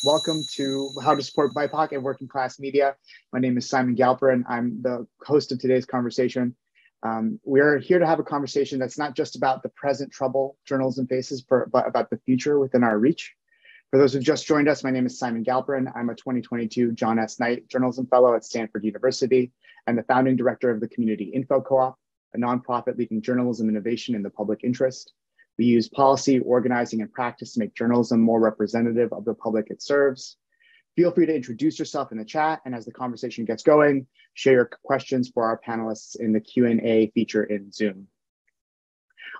Welcome to How to Support BIPOC and Working Class Media. My name is Simon Galperin. I'm the host of today's conversation. We're here to have a conversation that's not just about the present trouble journalism faces, but about the future within our reach. For those who've just joined us, my name is Simon Galperin. I'm a 2022 John S. Knight Journalism Fellow at Stanford University and the founding director of the Community Info Coop, a nonprofit leading journalism innovation in the public interest. We use policy, organizing, and practice to make journalism more representative of the public it serves. Feel free to introduce yourself in the chat, and as the conversation gets going, share your questions for our panelists in the Q&A feature in Zoom.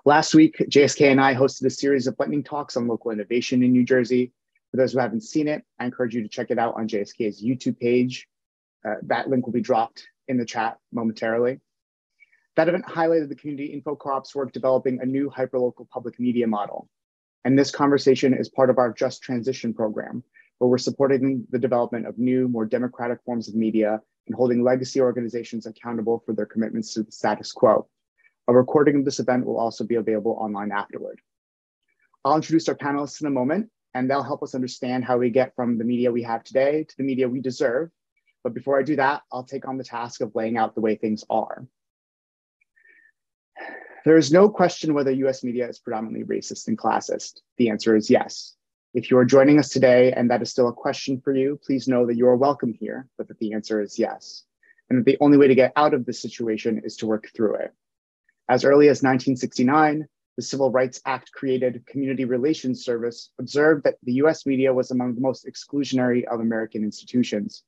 Last week, JSK and I hosted a series of lightning talks on local innovation in New Jersey. For those who haven't seen it, I encourage you to check it out on JSK's YouTube page. That link will be dropped in the chat momentarily. That event highlighted the Community Info Coop's work developing a new hyperlocal public media model. And this conversation is part of our Just Transition program, where we're supporting the development of new, more democratic forms of media and holding legacy organizations accountable for their commitments to the status quo. A recording of this event will also be available online afterward. I'll introduce our panelists in a moment, and they'll help us understand how we get from the media we have today to the media we deserve. But before I do that, I'll take on the task of laying out the way things are. There is no question whether US media is predominantly racist and classist. The answer is yes. If you are joining us today and that is still a question for you, please know that you are welcome here, but that the answer is yes. And that the only way to get out of this situation is to work through it. As early as 1969, the Civil Rights Act created Community Relations Service observed that the US media was among the most exclusionary of American institutions.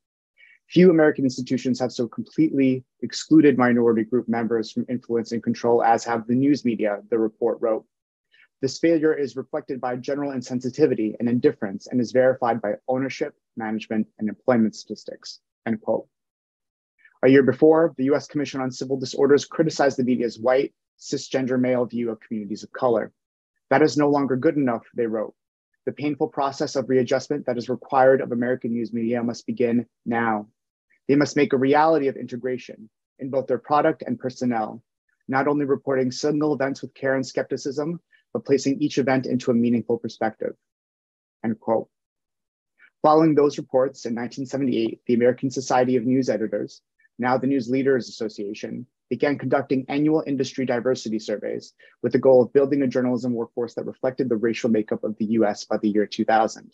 Few American institutions have so completely excluded minority group members from influence and control as have the news media, the report wrote. This failure is reflected by general insensitivity and indifference and is verified by ownership, management, and employment statistics, end quote. A year before, the US Commission on Civil Disorders criticized the media's white, cisgender male view of communities of color. That is no longer good enough, they wrote. The painful process of readjustment that is required of American news media must begin now. They must make a reality of integration in both their product and personnel, not only reporting single events with care and skepticism, but placing each event into a meaningful perspective, end quote. Following those reports in 1978, the American Society of News Editors, now the News Leaders Association, began conducting annual industry diversity surveys with the goal of building a journalism workforce that reflected the racial makeup of the US by the year 2000.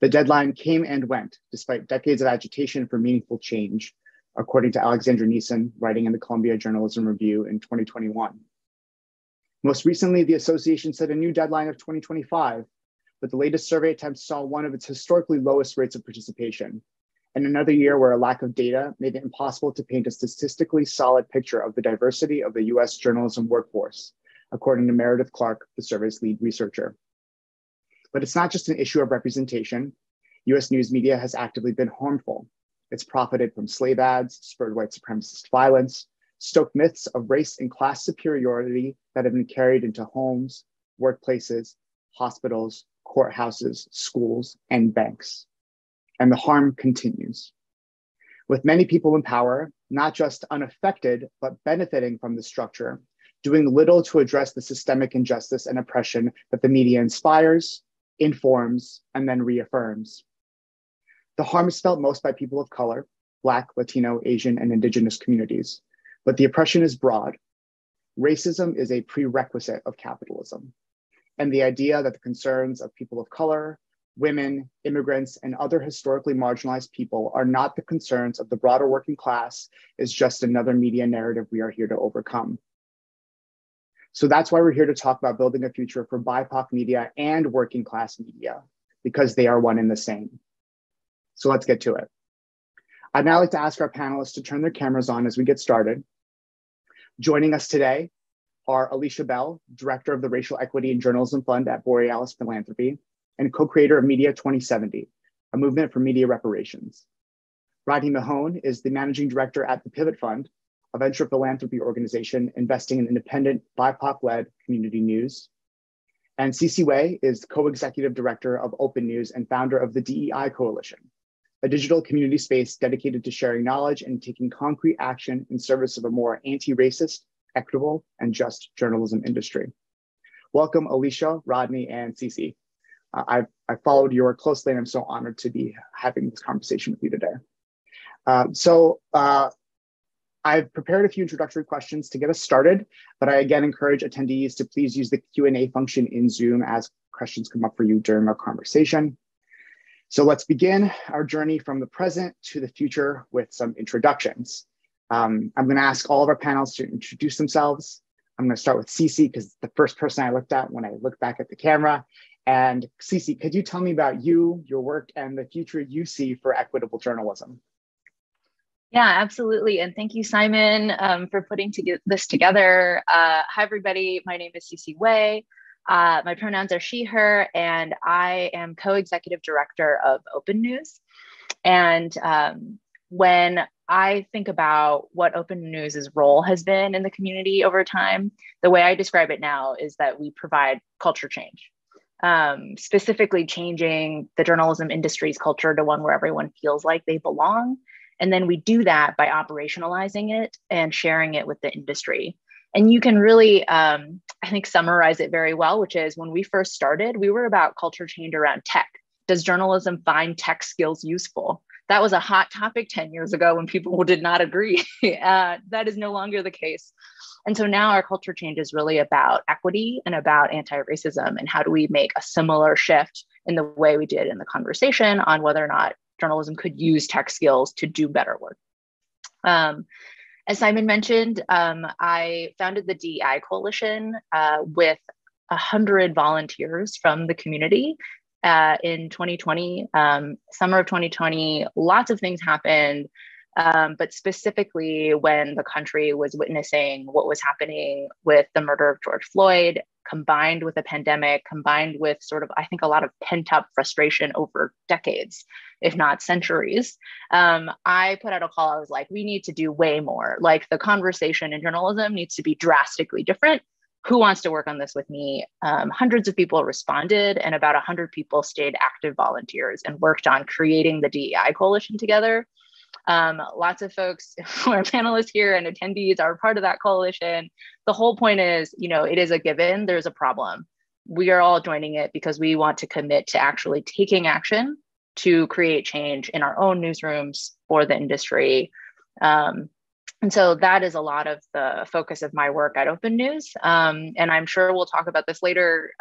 The deadline came and went, despite decades of agitation for meaningful change, according to Alexandra Neeson, writing in the Columbia Journalism Review in 2021. Most recently, the association set a new deadline of 2025, but the latest survey attempt saw one of its historically lowest rates of participation, and another year where a lack of data made it impossible to paint a statistically solid picture of the diversity of the US journalism workforce, according to Meredith Clark, the survey's lead researcher. But it's not just an issue of representation. US news media has actively been harmful. It's profited from slave ads, spurred white supremacist violence, stoked myths of race and class superiority that have been carried into homes, workplaces, hospitals, courthouses, schools, and banks. And the harm continues. With many people in power, not just unaffected, but benefiting from the structure, doing little to address the systemic injustice and oppression that the media inspires, informs, and then reaffirms. The harm is felt most by people of color, Black, Latino, Asian, and Indigenous communities, but the oppression is broad. Racism is a prerequisite of capitalism, and the idea that the concerns of people of color, women, immigrants, and other historically marginalized people are not the concerns of the broader working class is just another media narrative we are here to overcome. So that's why we're here to talk about building a future for BIPOC media and working class media, because they are one and the same. So let's get to it. I'd now like to ask our panelists to turn their cameras on as we get started. Joining us today are Alicia Bell, Director of the Racial Equity and Journalism Fund at Borealis Philanthropy, and co-creator of Media 2070, a movement for media reparations. Rodney Mahone is the Managing Director at the Pivot Fund, a venture philanthropy organization investing in independent, BIPOC-led community news. And Sisi Wei is co-executive director of OpenNews and founder of the DEI Coalition, a digital community space dedicated to sharing knowledge and taking concrete action in service of a more anti-racist, equitable, and just journalism industry. Welcome, Alicia, Rodney, and Sisi. I've followed your closely, and I'm so honored to be having this conversation with you today. I've prepared a few introductory questions to get us started, but I again encourage attendees to please use the Q&A function in Zoom as questions come up for you during our conversation. So let's begin our journey from the present to the future with some introductions. I'm going to ask all of our panelists to introduce themselves. I'm going to start with Sisi because it's the first person I looked at when I looked back at the camera. And Sisi, could you tell me about you, your work, and the future you see for equitable journalism? Yeah, absolutely. And thank you, Simon, for putting this together. Hi, everybody. My name is Sisi Wei. My pronouns are she, her, and I am co-executive director of OpenNews. And when I think about what OpenNews' role has been in the community over time, the way I describe it now is that we provide culture change, specifically changing the journalism industry's culture to one where everyone feels like they belong. And then we do that by operationalizing it and sharing it with the industry. And you can really, I think, summarize it very well, which is when we first started, we were about culture change around tech. Does journalism find tech skills useful? That was a hot topic 10 years ago when people did not agree. That is no longer the case. And so now our culture change is really about equity and about anti-racism. And how do we make a similar shift in the way we did in the conversation on whether or not journalism could use tech skills to do better work. As Simon mentioned, I founded the DEI Coalition with 100 volunteers from the community in 2020. Summer of 2020, lots of things happened, but specifically when the country was witnessing what was happening with the murder of George Floyd, combined with a pandemic, combined with sort of, I think, a lot of pent-up frustration over decades, if not centuries. I put out a call. I was like, we need to do way more. Like, the conversation in journalism needs to be drastically different. Who wants to work on this with me? Hundreds of people responded, and about 100 people stayed active volunteers and worked on creating the DEI Coalition together. Lots of folks who are panelists here and attendees are part of that coalition. The whole point is, it is a given. There's a problem. We are all joining it because we want to commit to actually taking action to create change in our own newsrooms for the industry. And so that is a lot of the focus of my work at OpenNews. And I'm sure we'll talk about this later.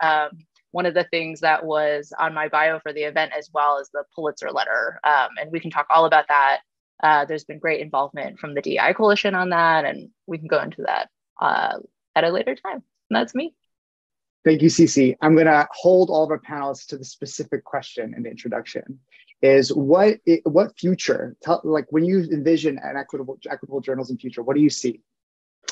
One of the things that was on my bio for the event as well is the Pulitzer letter. And we can talk all about that. There's been great involvement from the DEI Coalition on that, and we can go into that at a later time. And that's me. Thank you, Sisi. I'm going to hold all of our panelists to the specific question in the introduction. Is what future? Like, when you envision an equitable journalism future, what do you see?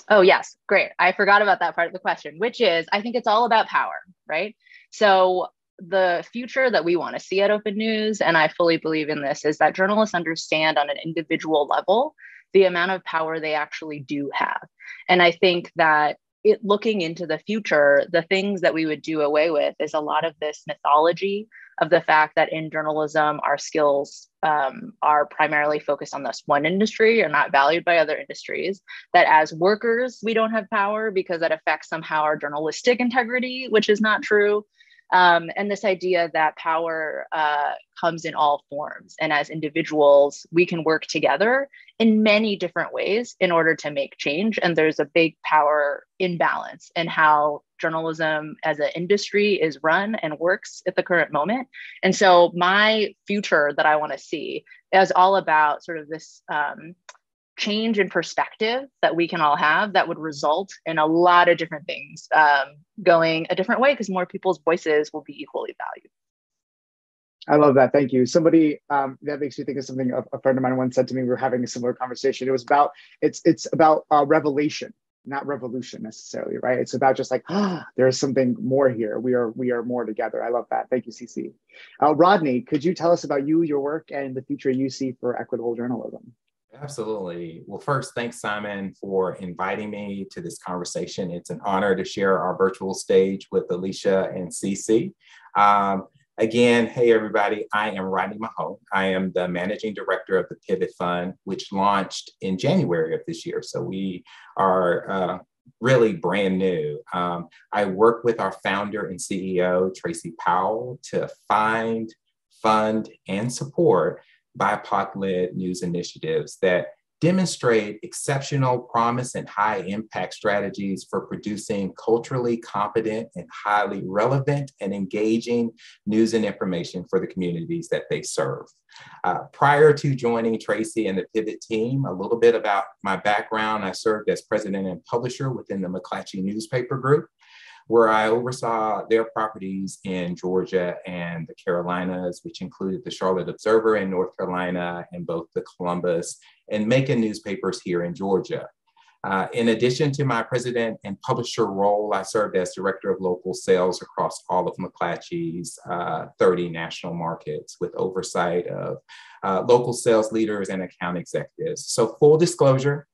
Oh, yes, great. I forgot about that part of the question, which is, I think it's all about power, right? So the future that we want to see at OpenNews, and I fully believe in this, is that journalists understand on an individual level the amount of power they actually do have. And I think that looking into the future, the things that we would do away with is a lot of this mythology of the fact that in journalism, our skills are primarily focused on this one industry or not valued by other industries, that as workers, we don't have power because that affects somehow our journalistic integrity, which is not true. And this idea that power comes in all forms. And as individuals, we can work together in many different ways in order to make change. And there's a big power imbalance in how journalism as an industry is run and works at the current moment. And so my future that I want to see is all about sort of this change in perspective that we can all have that would result in a lot of different things going a different way, because more people's voices will be equally valued. I love that. Thank you. Somebody that makes me think of something a friend of mine once said to me. We were having a similar conversation. It was about it's about revelation, not revolution necessarily, right? It's about just like, there's something more here. We are more together. I love that. Thank you, Sisi. Rodney, could you tell us about you, your work, and the future you see for equitable journalism? Absolutely. Well, first, thanks, Simon, for inviting me to this conversation. It's an honor to share our virtual stage with Alicia and Sisi. Again, hey, everybody, I am Rodney Mahone. I am the managing director of the Pivot Fund, which launched in January of this year. So we are really brand new. I work with our founder and CEO, Tracy Powell, to find, fund, and support BIPOC-led news initiatives that demonstrate exceptional promise and high impact strategies for producing culturally competent and highly relevant and engaging news and information for the communities that they serve. Prior to joining Tracy and the Pivot team, a little bit about my background. I served as president and publisher within the McClatchy newspaper group, where I oversaw their properties in Georgia and the Carolinas, which included the Charlotte Observer in North Carolina and both the Columbus and Macon newspapers here in Georgia. In addition to my president and publisher role, I served as director of local sales across all of McClatchy's 30 national markets with oversight of local sales leaders and account executives. So full disclosure,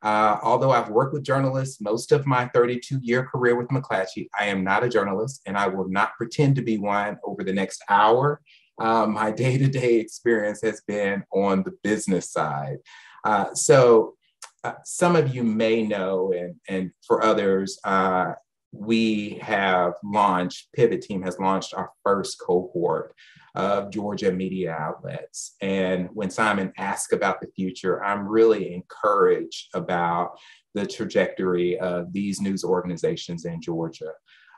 although I've worked with journalists most of my 32-year career with McClatchy, I am not a journalist and I will not pretend to be one over the next hour. My day-to-day experience has been on the business side. Some of you may know, and for others, we have launched, Pivot Team has launched our first cohort of Georgia media outlets. And when Simon asked about the future, I'm really encouraged about the trajectory of these news organizations in Georgia.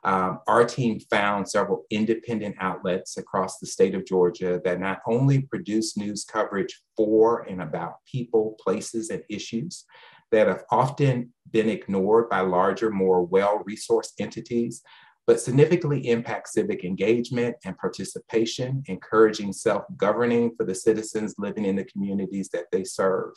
Our team found several independent outlets across the state of Georgia that not only produce news coverage for and about people, places, and issues that have often been ignored by larger, more well-resourced entities, but significantly impact civic engagement and participation, encouraging self-governing for the citizens living in the communities that they serve.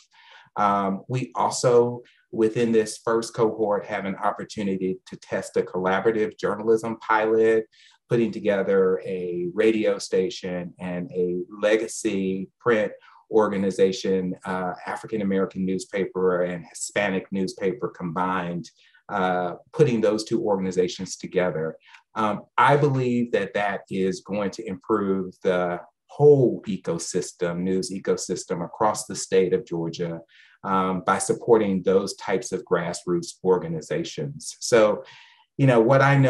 We also, within this first cohort, have an opportunity to test a collaborative journalism pilot, putting together a radio station and a legacy print organization, African-American newspaper and Hispanic newspaper combined, putting those two organizations together. I believe that that is going to improve the whole ecosystem, news ecosystem across the state of Georgia by supporting those types of grassroots organizations. So, you know, what I'm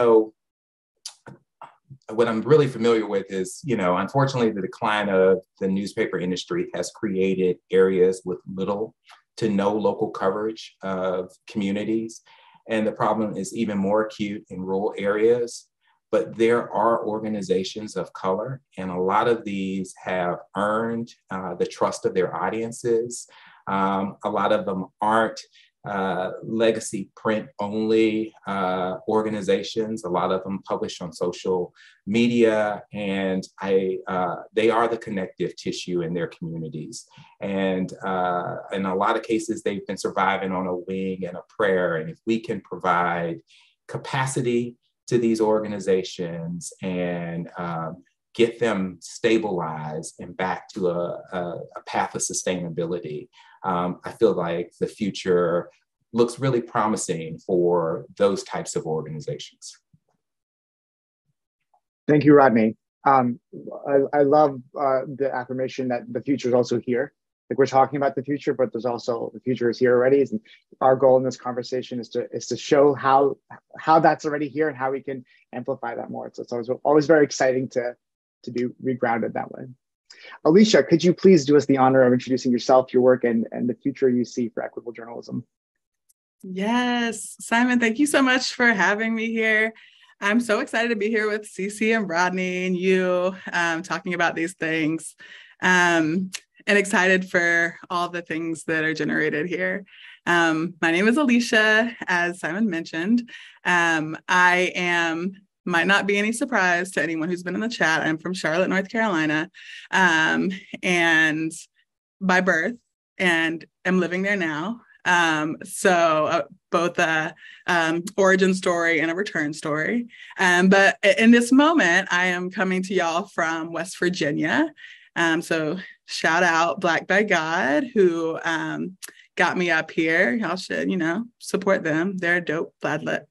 really familiar with is, you know, unfortunately, the decline of the newspaper industry has created areas with little to no local coverage of communities. And the problem is even more acute in rural areas. But there are organizations of color, and a lot of these have earned the trust of their audiences. A lot of them aren't legacy print only organizations. A lot of them publish on social media, and they are the connective tissue in their communities. And in a lot of cases, they've been surviving on a wing and a prayer. And if we can provide capacity to these organizations and get them stabilized and back to a path of sustainability, I feel like the future looks really promising for those types of organizations. Thank you, Rodney. I love the affirmation that the future is also here. Like, we're talking about the future, but there's also the future is here already. And our goal in this conversation is to show how that's already here and how we can amplify that more. So it's always very exciting to be regrounded that way. Alicia, could you please do us the honor of introducing yourself, your work, and the future you see for equitable journalism? Yes, Simon, thank you so much for having me here. I'm so excited to be here with Sisi and Rodney and you talking about these things. And excited for all the things that are generated here. My name is Alicia, as Simon mentioned. Might not be any surprise to anyone who's been in the chat. I'm from Charlotte, North Carolina, and by birth, and am living there now. So both a origin story and a return story. But in this moment, I am coming to y'all from West Virginia. So shout out Black by God, who got me up here. Y'all should, support them. They're a dope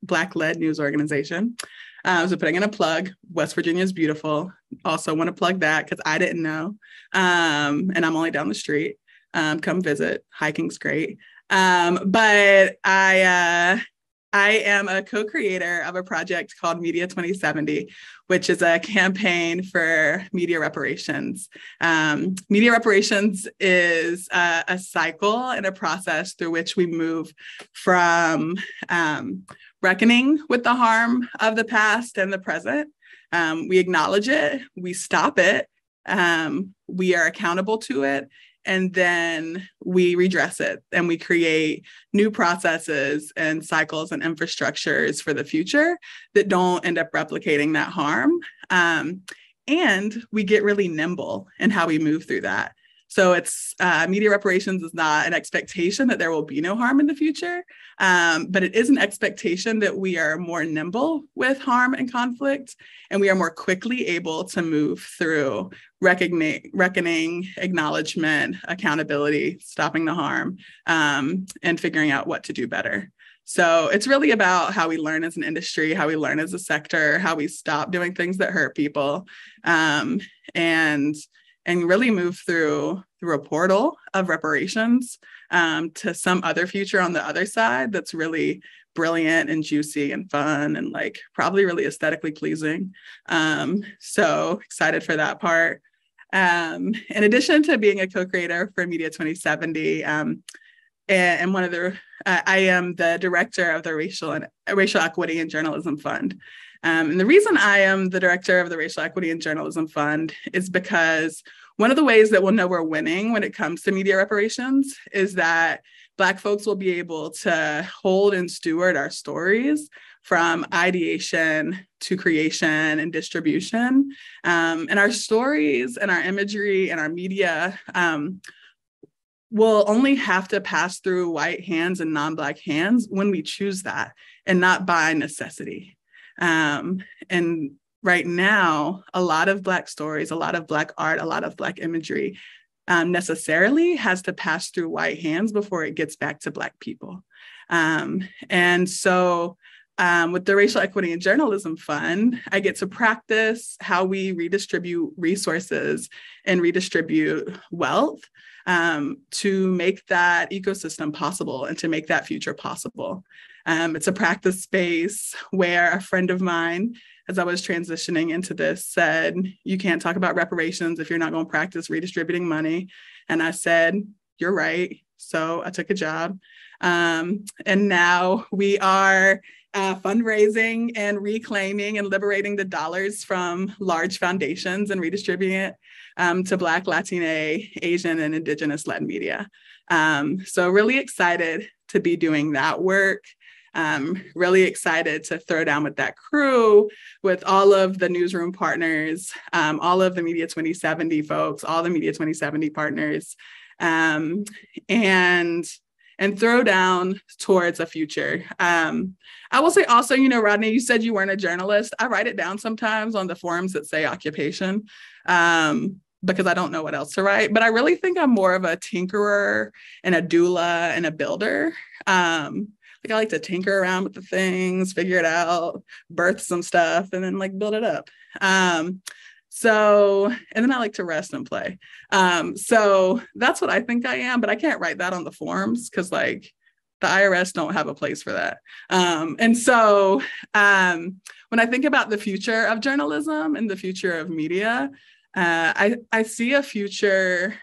Black-led news organization. So putting in a plug, West Virginia is beautiful. Also want to plug that because I didn't know. And I'm only down the street. Come visit. Hiking's great. But I I am a co-creator of a project called Media 2070, which is a campaign for media reparations. Media reparations is a cycle and a process through which we move from reckoning with the harm of the past and the present. We acknowledge it, we stop it, we are accountable to it, and then we redress it and we create new processes and cycles and infrastructures for the future that don't end up replicating that harm. And we get really nimble in how we move through that. So it's media reparations is not an expectation that there will be no harm in the future, but it is an expectation that we are more nimble with harm and conflict, and we are more quickly able to move through reckoning, acknowledgement, accountability, stopping the harm, and figuring out what to do better. So it's really about how we learn as an industry, how we learn as a sector, how we stop doing things that hurt people, and really move through a portal of reparations to some other future on the other side that's really brilliant and juicy and fun and like probably really aesthetically pleasing. So excited for that part. In addition to being a co-creator for Media 2070, and one of the, I am the director of the Racial Equity and Journalism Fund. And the reason I am the director of the Racial Equity and Journalism Fund is because one of the ways that we'll know we're winning when it comes to media reparations is that Black folks will be able to hold and steward our stories from ideation to creation and distribution. And our stories and our imagery and our media will only have to pass through white hands and non-Black hands when we choose that and not by necessity. And right now, a lot of Black stories, a lot of Black art, a lot of Black imagery necessarily has to pass through white hands before it gets back to Black people. And so with the Racial Equity and Journalism Fund, I get to practice how we redistribute resources and redistribute wealth to make that ecosystem possible and to make that future possible. It's a practice space where a friend of mine, as I was transitioning into this, said, you can't talk about reparations if you're not going to practice redistributing money. And I said, you're right. So I took a job. And now we are fundraising and reclaiming and liberating the dollars from large foundations and redistributing it to Black, Latina, Asian, and Indigenous-led media. So really excited to be doing that work. Really excited to throw down with that crew, with all of the newsroom partners, all of the Media 2070 folks, all the Media 2070 partners, and throw down towards a future. I will say also, you know, Rodney, you said you weren't a journalist. I write it down sometimes on the forums that say occupation because I don't know what else to write. But I really think I'm more of a tinkerer and a doula and a builder. Like I like to tinker around with the things, figure it out, birth some stuff, and then like build it up. And then I like to rest and play. So that's what I think I am, but I can't write that on the forums because like the IRS don't have a place for that. And so when I think about the future of journalism and the future of media, I see a future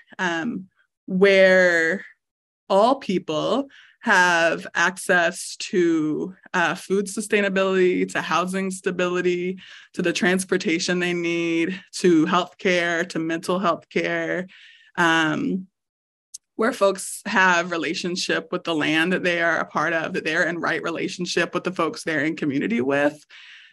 where all people have access to food sustainability, to housing stability, to the transportation they need, to healthcare, to mental health care, where folks have relationship with the land that they are a part of, that they're in right relationship with the folks they're in community with.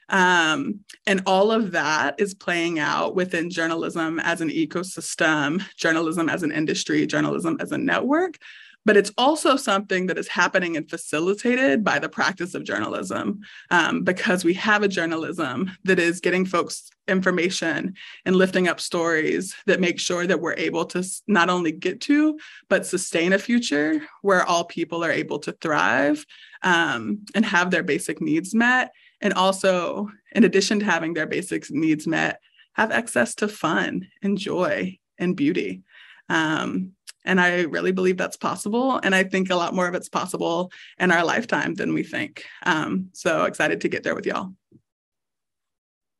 And all of that is playing out within journalism as an ecosystem, journalism as an industry, journalism as a network. But it's also something that is happening and facilitated by the practice of journalism, because we have a journalism that is getting folks information and lifting up stories that make sure that we're able to not only get to, but sustain a future where all people are able to thrive and have their basic needs met. And also, in addition to having their basic needs met, have access to fun and joy and beauty. And I really believe that's possible. And I think a lot more of it's possible in our lifetime than we think. So excited to get there with y'all.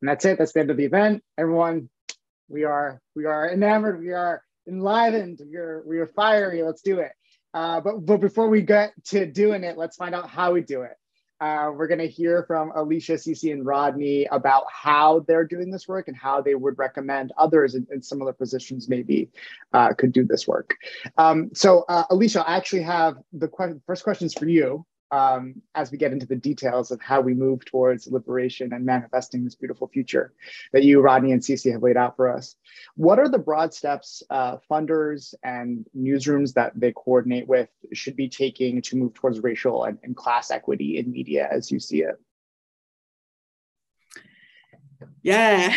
And that's it. That's the end of the event. Everyone, we are enamored. We are enlivened. We are fiery. Let's do it. But before we get to doing it, let's find out how we do it. We're going to hear from Alicia, Sisi, and Rodney about how they're doing this work and how they would recommend others in similar positions maybe could do this work. So Alicia, I actually have the first questions for you as we get into the details of how we move towards liberation and manifesting this beautiful future that you, Rodney, and Sisi have laid out for us. What are the broad steps funders and newsrooms that they coordinate with should be taking to move towards racial and class equity in media as you see it? Yeah.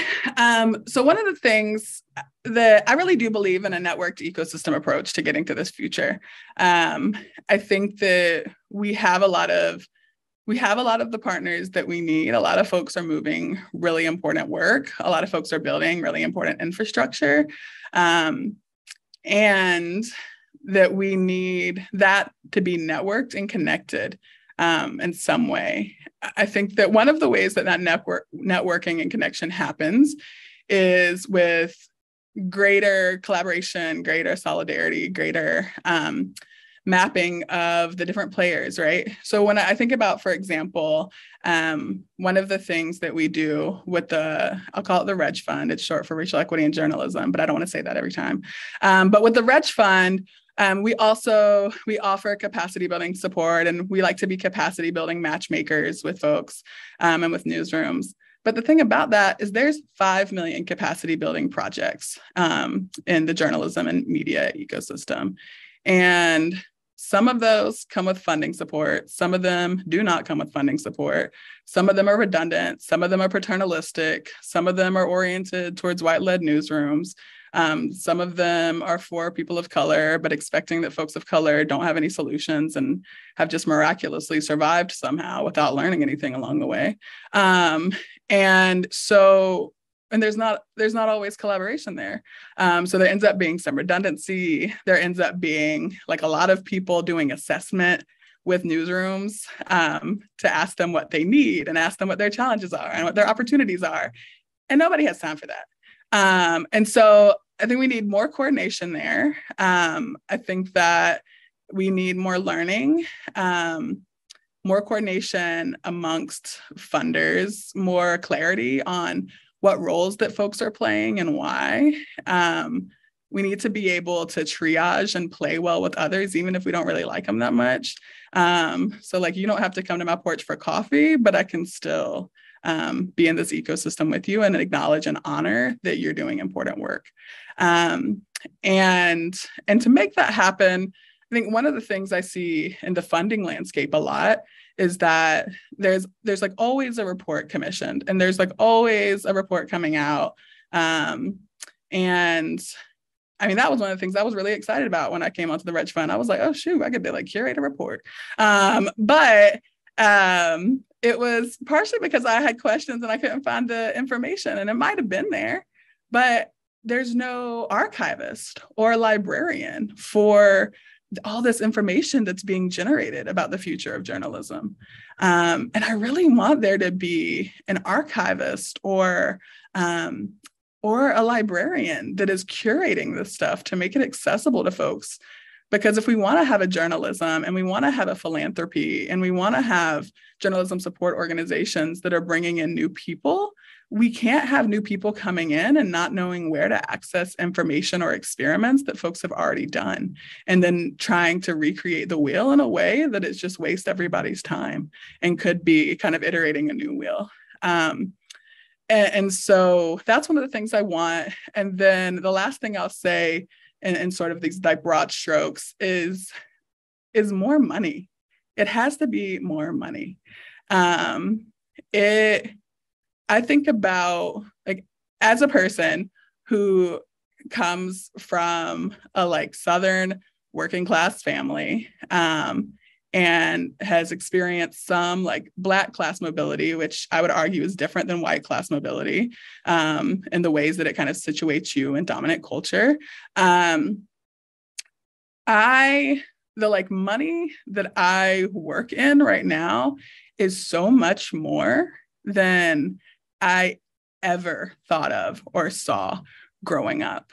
So one of the things that I really do believe in a networked ecosystem approach to getting to this future. I think that we have a lot of the partners that we need. A lot of folks are moving really important work. A lot of folks are building really important infrastructure. And that we need that to be networked and connected in some way. I think that one of the ways that networking and connection happens is with greater collaboration, greater solidarity, greater mapping of the different players, right? So when I think about, for example, one of the things that we do with I'll call it the REG Fund, it's short for Racial Equity in Journalism, but I don't want to say that every time. But with the REG Fund, we offer capacity building support, and we like to be capacity building matchmakers with folks and with newsrooms. But the thing about that is there's 5 million capacity building projects in the journalism and media ecosystem. And some of those come with funding support. Some of them do not come with funding support. Some of them are redundant. Some of them are paternalistic. Some of them are oriented towards white-led newsrooms. Some of them are for people of color, but expecting that folks of color don't have any solutions and have just miraculously survived somehow without learning anything along the way. And there's not always collaboration there. So there ends up being some redundancy. There ends up being like a lot of people doing assessment with newsrooms to ask them what they need and ask them what their challenges are and what their opportunities are. And nobody has time for that. And so I think we need more coordination there. I think that we need more learning, more coordination amongst funders, more clarity on what roles that folks are playing and why. We need to be able to triage and play well with others, even if we don't really like them that much. So like, you don't have to come to my porch for coffee, but I can still be in this ecosystem with you and acknowledge and honor that you're doing important work. And to make that happen, I think one of the things I see in the funding landscape a lot is that there's like always a report commissioned and there's like always a report coming out. And I mean, that was one of the things I was really excited about when I came onto the REG Fund. I was like, oh, shoot, I could be like curate a report. But it was partially because I had questions and I couldn't find the information, and it might have been there, but there's no archivist or librarian for all this information that's being generated about the future of journalism. And I really want there to be an archivist or a librarian that is curating this stuff to make it accessible to folks. Because if we want to have a journalism and we want to have a philanthropy and we want to have journalism support organizations that are bringing in new people, we can't have new people coming in and not knowing where to access information or experiments that folks have already done, and then trying to recreate the wheel in a way that it's just waste everybody's time and could be kind of iterating a new wheel. And so that's one of the things I want. And then the last thing I'll say in sort of these like broad strokes is more money. It has to be more money. I think about, like, as a person who comes from a like Southern working class family and has experienced some like Black class mobility, which I would argue is different than white class mobility in the ways that it kind of situates you in dominant culture. the money that I work in right now is so much more than I ever thought of or saw growing up.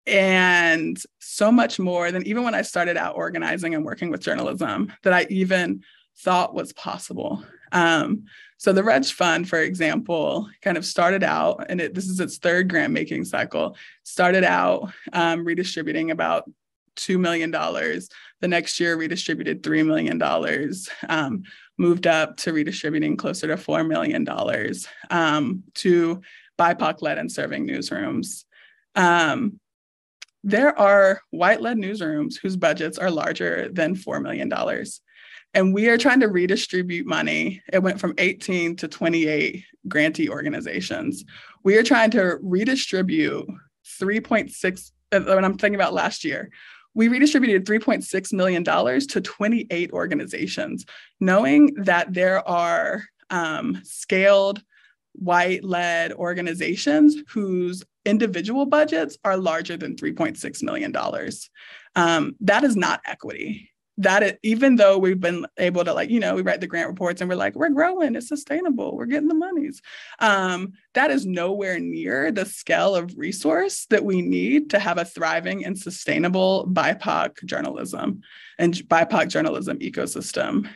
And so much more than even when I started out organizing and working with journalism that I even thought was possible. So the Reg Fund, for example, kind of started out, and this is its third grant making cycle, started out redistributing about $2 million. The next year redistributed $3 million, moved up to redistributing closer to $4 million to BIPOC-led and serving newsrooms. There are white-led newsrooms whose budgets are larger than $4 million. And we are trying to redistribute money. It went from 18 to 28 grantee organizations. We are trying to redistribute 3.6, when I'm thinking about last year, we redistributed $3.6 million to 28 organizations, knowing that there are scaled white-led organizations whose individual budgets are larger than $3.6 million. That is not equity. Even though we've been able to we write the grant reports and we're growing, it's sustainable, we're getting the monies. That is nowhere near the scale of resource that we need to have a thriving and sustainable BIPOC journalism and BIPOC journalism ecosystem.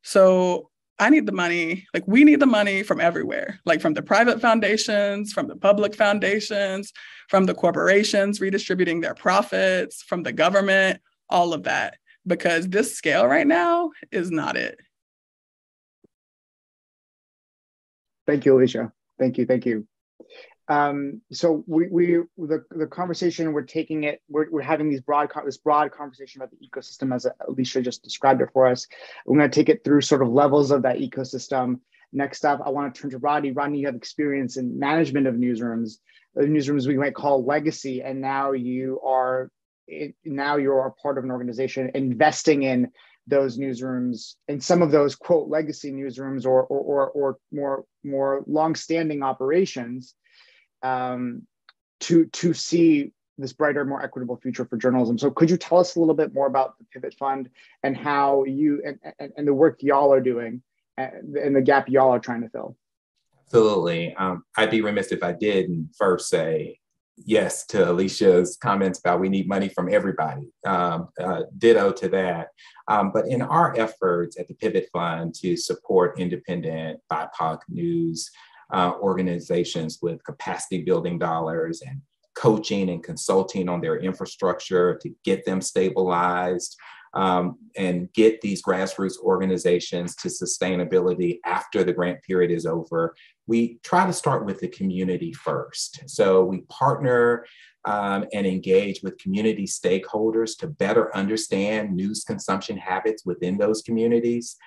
So I need the money, we need the money from everywhere, from the private foundations, from the public foundations, from the corporations redistributing their profits, from the government, all of that, because this scale right now is not it. Thank you, Alicia. Thank you. So the conversation we're taking it, we're having this broad conversation about the ecosystem as Alicia just described it for us. We're going to take it through sort of levels of that ecosystem. Next up, I want to turn to Rodney. Rodney, you have experience in management of newsrooms we might call legacy, and now you are part of an organization investing in those newsrooms and some of those quote legacy newsrooms or more long-standing operations. To see this brighter, more equitable future for journalism. So could you tell us a little bit more about the Pivot Fund and how you and the work y'all are doing and the gap y'all are trying to fill? Absolutely. I'd be remiss if I didn't first say yes to Alicia's comments about we need money from everybody. Ditto to that. But in our efforts at the Pivot Fund to support independent BIPOC news organizations with capacity building dollars and coaching and consulting on their infrastructure to get them stabilized and get these grassroots organizations to sustainability after the grant period is over, we try to start with the community first. So we partner and engage with community stakeholders to better understand news consumption habits within those communities.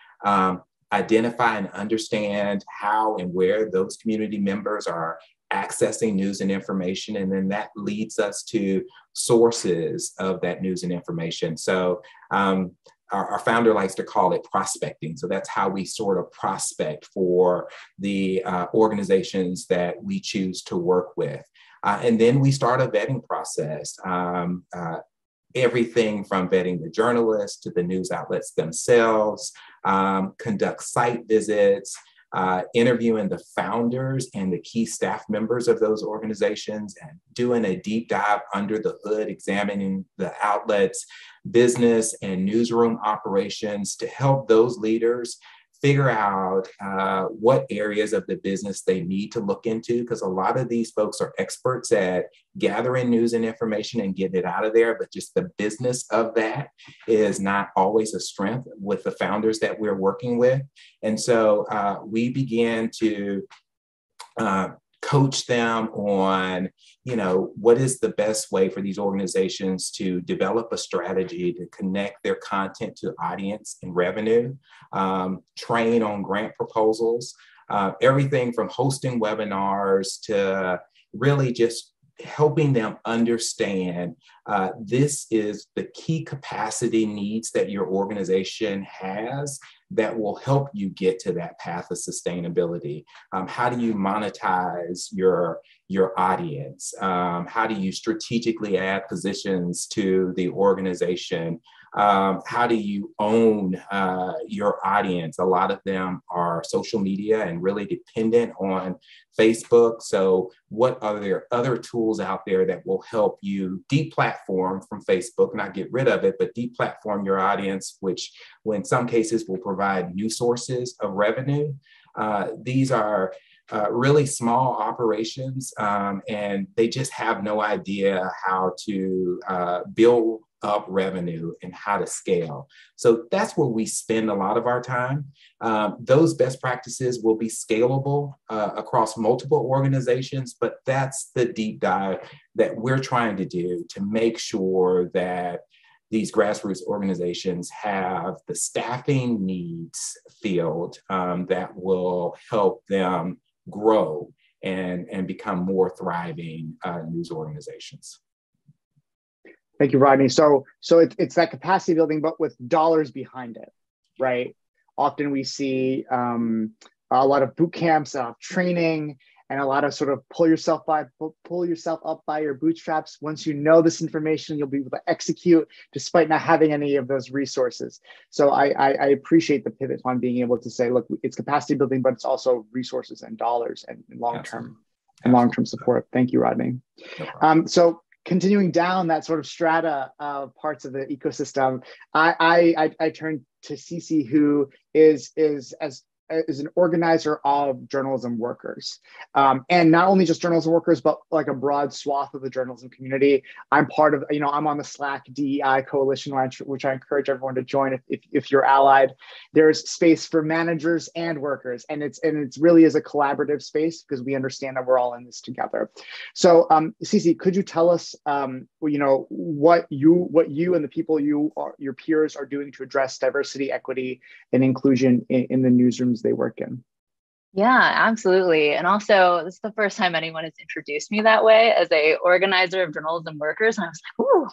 Identify and understand how and where those community members are accessing news and information. And then that leads us to sources of that news and information. So our founder likes to call it prospecting. So that's how we sort of prospect for the organizations that we choose to work with. And then we start a vetting process. Everything from vetting the journalists to the news outlets themselves, conduct site visits, interviewing the founders and the key staff members of those organizations, and doing a deep dive under the hood, examining the outlets, business and newsroom operations to help those leaders figure out what areas of the business they need to look into, because a lot of these folks are experts at gathering news and information and getting it out of there, but just the business of that is not always a strength with the founders that we're working with. And so we began to coach them on, what is the best way for these organizations to develop a strategy to connect their content to audience and revenue, train on grant proposals, everything from hosting webinars to really just helping them understand this is the key capacity needs that your organization has that will help you get to that path of sustainability. How do you monetize your audience? How do you strategically add positions to the organization? How do you own your audience? A lot of them are social media and really dependent on Facebook. So what are there other tools out there that will help you deplatform from Facebook, not get rid of it, but deplatform your audience, which in some cases will provide new sources of revenue? These are really small operations, and they just have no idea how to build up revenue and how to scale. So that's where we spend a lot of our time. Those best practices will be scalable across multiple organizations, but that's the deep dive that we're trying to do to make sure that these grassroots organizations have the staffing needs filled that will help them grow and become more thriving news organizations. Thank you, Rodney. So it's that capacity building, but with dollars behind it, right? Often we see a lot of boot camps, training, and a lot of sort of pull yourself up by your bootstraps. Once you know this information, you'll be able to execute despite not having any of those resources. So I appreciate the pivot on being able to say, look, it's capacity building, but it's also resources and dollars and long-term support. Thank you, Rodney. No so continuing down that sort of strata of parts of the ecosystem, I turn to Sisi, who is an organizer of journalism workers. And not only just journalism workers, but like a broad swath of the journalism community. I'm part of, I'm on the Slack DEI coalition, which I encourage everyone to join if you're allied. There's space for managers and workers. And it's really is a collaborative space because we understand that we're all in this together. So Sisi, could you tell us, what you and the people your peers are doing to address diversity, equity, and inclusion in the newsrooms they work in? Yeah, absolutely. And also, this is the first time anyone has introduced me that way as a organizer of journalism workers. And I was like, ooh,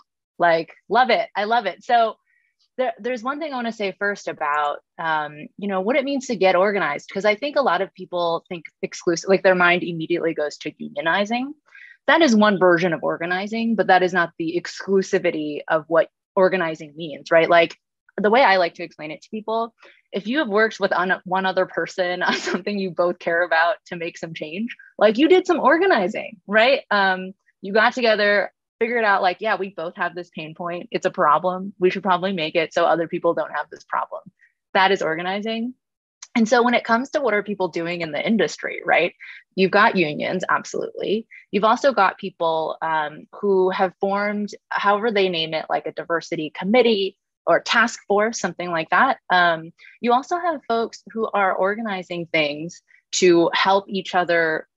love it. I love it. So there's one thing I want to say first about, what it means to get organized. Because I think a lot of people think their mind immediately goes to unionizing. That is one version of organizing, but that is not the exclusivity of what organizing means, right? Like, the way I like to explain it to people, if you have worked with one other person on something you both care about to make some change, like you did some organizing, right? You got together, figured out like, yeah, we both have this pain point. It's a problem. We should probably make it so other people don't have this problem. That is organizing. And so when it comes to what are people doing in the industry, right? You've got unions, absolutely. You've also got people who have formed, however they name it, like a diversity committee or task force, something like that. You also have folks who are organizing things to help each other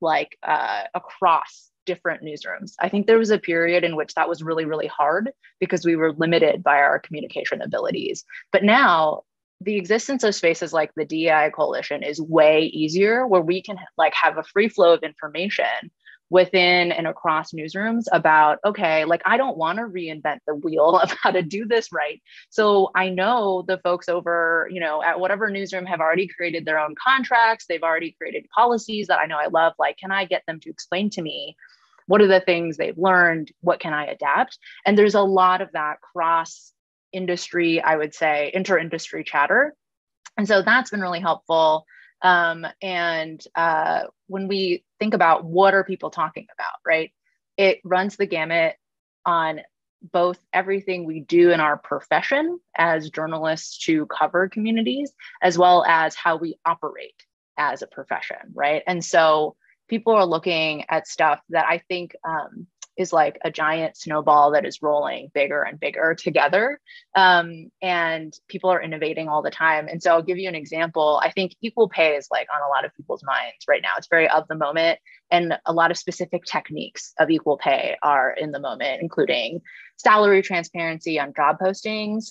across different newsrooms. I think there was a period in which that was really, really hard because we were limited by our communication abilities. But now the existence of spaces like the DEI Coalition is way easier, where we can have a free flow of information within and across newsrooms about, okay, I don't want to reinvent the wheel of how to do this right. So I know the folks over, at whatever newsroom have already created their own contracts. They've already created policies that I know I love. Can I get them to explain to me what are the things they've learned? What can I adapt? And there's a lot of that cross industry, I would say, inter-industry chatter. And so that's been really helpful. When we think about what are people talking about, right? It runs the gamut on both everything we do in our profession as journalists to cover communities, as well as how we operate as a profession, right? And so people are looking at stuff that I think is like a giant snowball that is rolling bigger and bigger together. And people are innovating all the time. And so I'll give you an example. I think equal pay is on a lot of people's minds right now. It's very of the moment. And a lot of specific techniques of equal pay are in the moment, including salary transparency on job postings.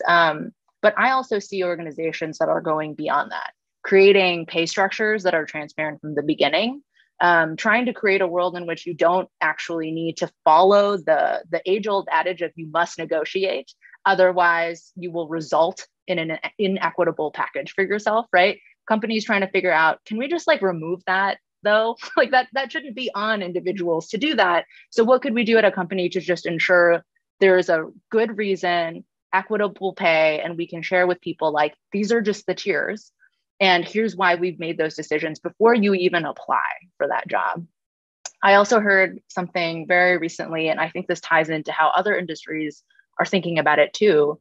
But I also see organizations that are going beyond that, creating pay structures that are transparent from the beginning. Trying to create a world in which you don't actually need to follow the age-old adage of you must negotiate, Otherwise, you will result in an inequitable package for yourself, right? Companies trying to figure out, can we just like remove that though? Like that shouldn't be on individuals to do that. So what could we do at a company to just ensure there's a good reason, equitable pay, and we can share with people like, these are just the tiers. And here's why we've made those decisions before you even apply for that job. I also heard something very recently, and I think this ties into how other industries are thinking about it too.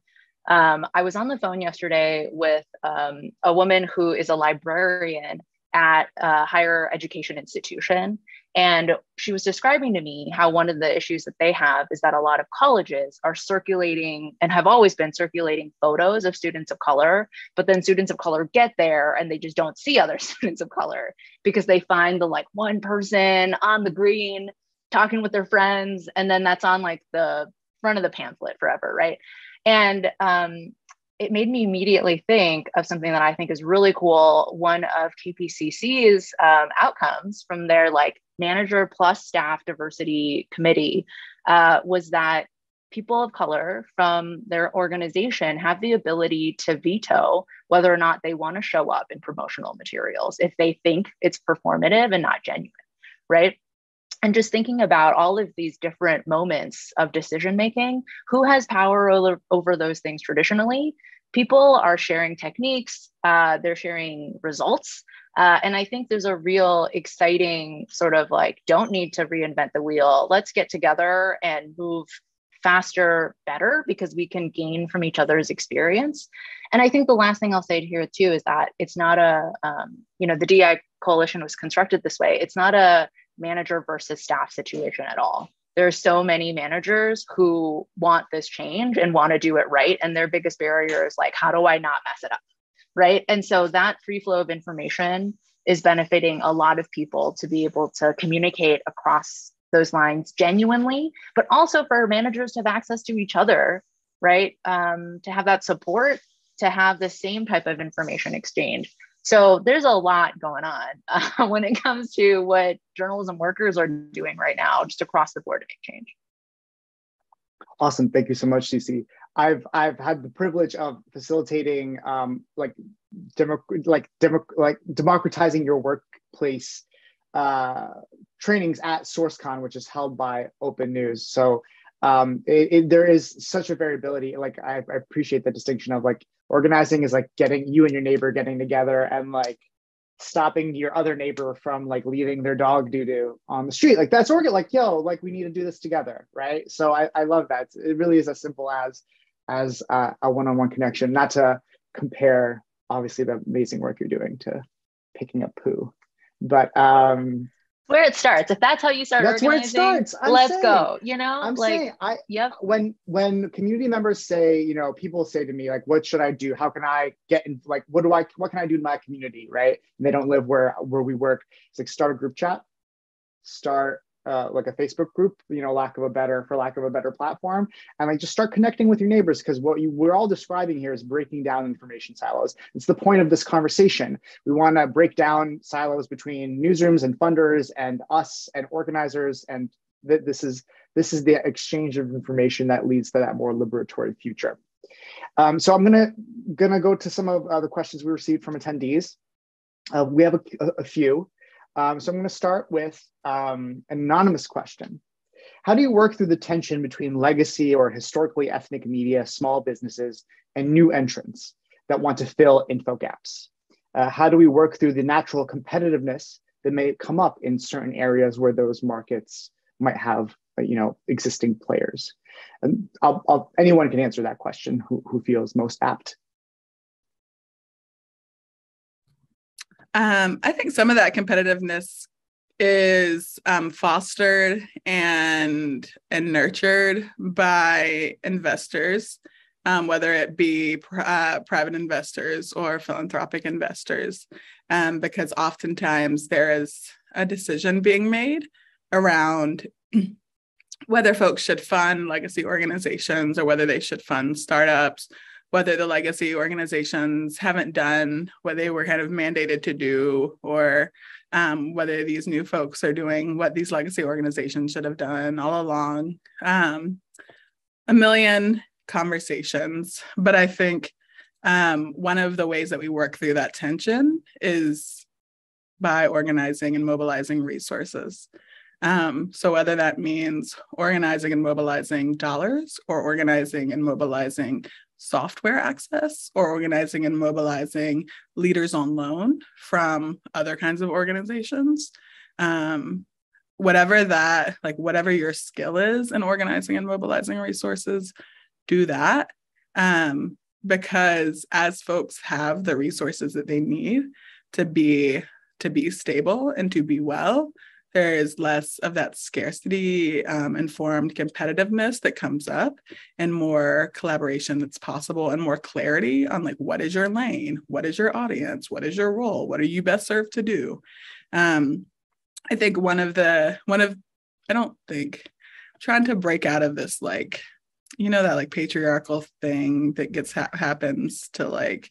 I was on the phone yesterday with a woman who is a librarian at a higher education institution. And she was describing to me how one of the issues that they have is that a lot of colleges are circulating and have always been circulating photos of students of color, but then students of color get there and they just don't see other students of color because they find the like one person on the green talking with their friends. And then that's on like the front of the pamphlet forever, right? And it made me immediately think of something that I think is really cool. One of KPCC's outcomes from their like manager plus staff diversity committee was that people of color from their organization have the ability to veto whether or not they want to show up in promotional materials if they think it's performative and not genuine, right? And just thinking about all of these different moments of decision making, who has power over those things traditionally? People are sharing techniques, they're sharing results. And I think there's a real exciting sort of like, don't need to reinvent the wheel. Let's get together and move faster, better, because we can gain from each other's experience. And I think the last thing I'll say here too is that it's not a, the DI coalition was constructed this way. It's not a manager versus staff situation at all. There are so many managers who want this change and want to do it right. And their biggest barrier is like, how do I not mess it up? Right. And so that free flow of information is benefiting a lot of people to be able to communicate across those lines genuinely, but also for managers to have access to each other, right? To have that support, to have the same type of information exchange. So there's a lot going on when it comes to what journalism workers are doing right now, just across the board to make change. Awesome. Thank you so much, Sisi. I've had the privilege of facilitating democratizing your workplace trainings at SourceCon, which is held by OpenNews. So there is such a variability. Like I appreciate the distinction of like organizing is like getting you and your neighbor getting together and like stopping your other neighbor from like leaving their dog doo-doo on the street. Like that's like, yo, like we need to do this together, right? So I love that. It really is as simple as a one-on-one connection, not to compare obviously the amazing work you're doing to picking up poo, but where it starts. If that's how you start that's organizing, where it starts. Let's go. I'm saying when community members say, people say to me like, what should I do? How can I get in? Like, what can I do in my community? Right. And they don't live where we work. It's like start a group chat, start like a Facebook group, for lack of a better platform, and like just start connecting with your neighbors, because what we're all describing here is breaking down information silos. It's the point of this conversation. We want to break down silos between newsrooms and funders and us and organizers, and this is the exchange of information that leads to that more liberatory future. So I'm gonna go to some of the questions we received from attendees. We have a few. So I'm going to start with an anonymous question. How do you work through the tension between legacy or historically ethnic media, small businesses, and new entrants that want to fill info gaps? How do we work through the natural competitiveness that may come up in certain areas where those markets might have, existing players? And anyone can answer that question who feels most apt. I think some of that competitiveness is fostered and nurtured by investors, whether it be private investors or philanthropic investors, because oftentimes there is a decision being made around whether folks should fund legacy organizations or whether they should fund startups, whether the legacy organizations haven't done what they were kind of mandated to do, or whether these new folks are doing what these legacy organizations should have done all along. A million conversations. But I think one of the ways that we work through that tension is by organizing and mobilizing resources. So whether that means organizing and mobilizing dollars, or organizing and mobilizing software access, or organizing and mobilizing leaders on loan from other kinds of organizations, whatever your skill is in organizing and mobilizing resources, do that. Because as folks have the resources that they need to be stable and to be well, there is less of that scarcity informed competitiveness that comes up, and more collaboration that's possible, and more clarity on like, what is your lane? What is your audience? What is your role? What are you best served to do? I think trying to break out of this, like, that like patriarchal thing that happens to like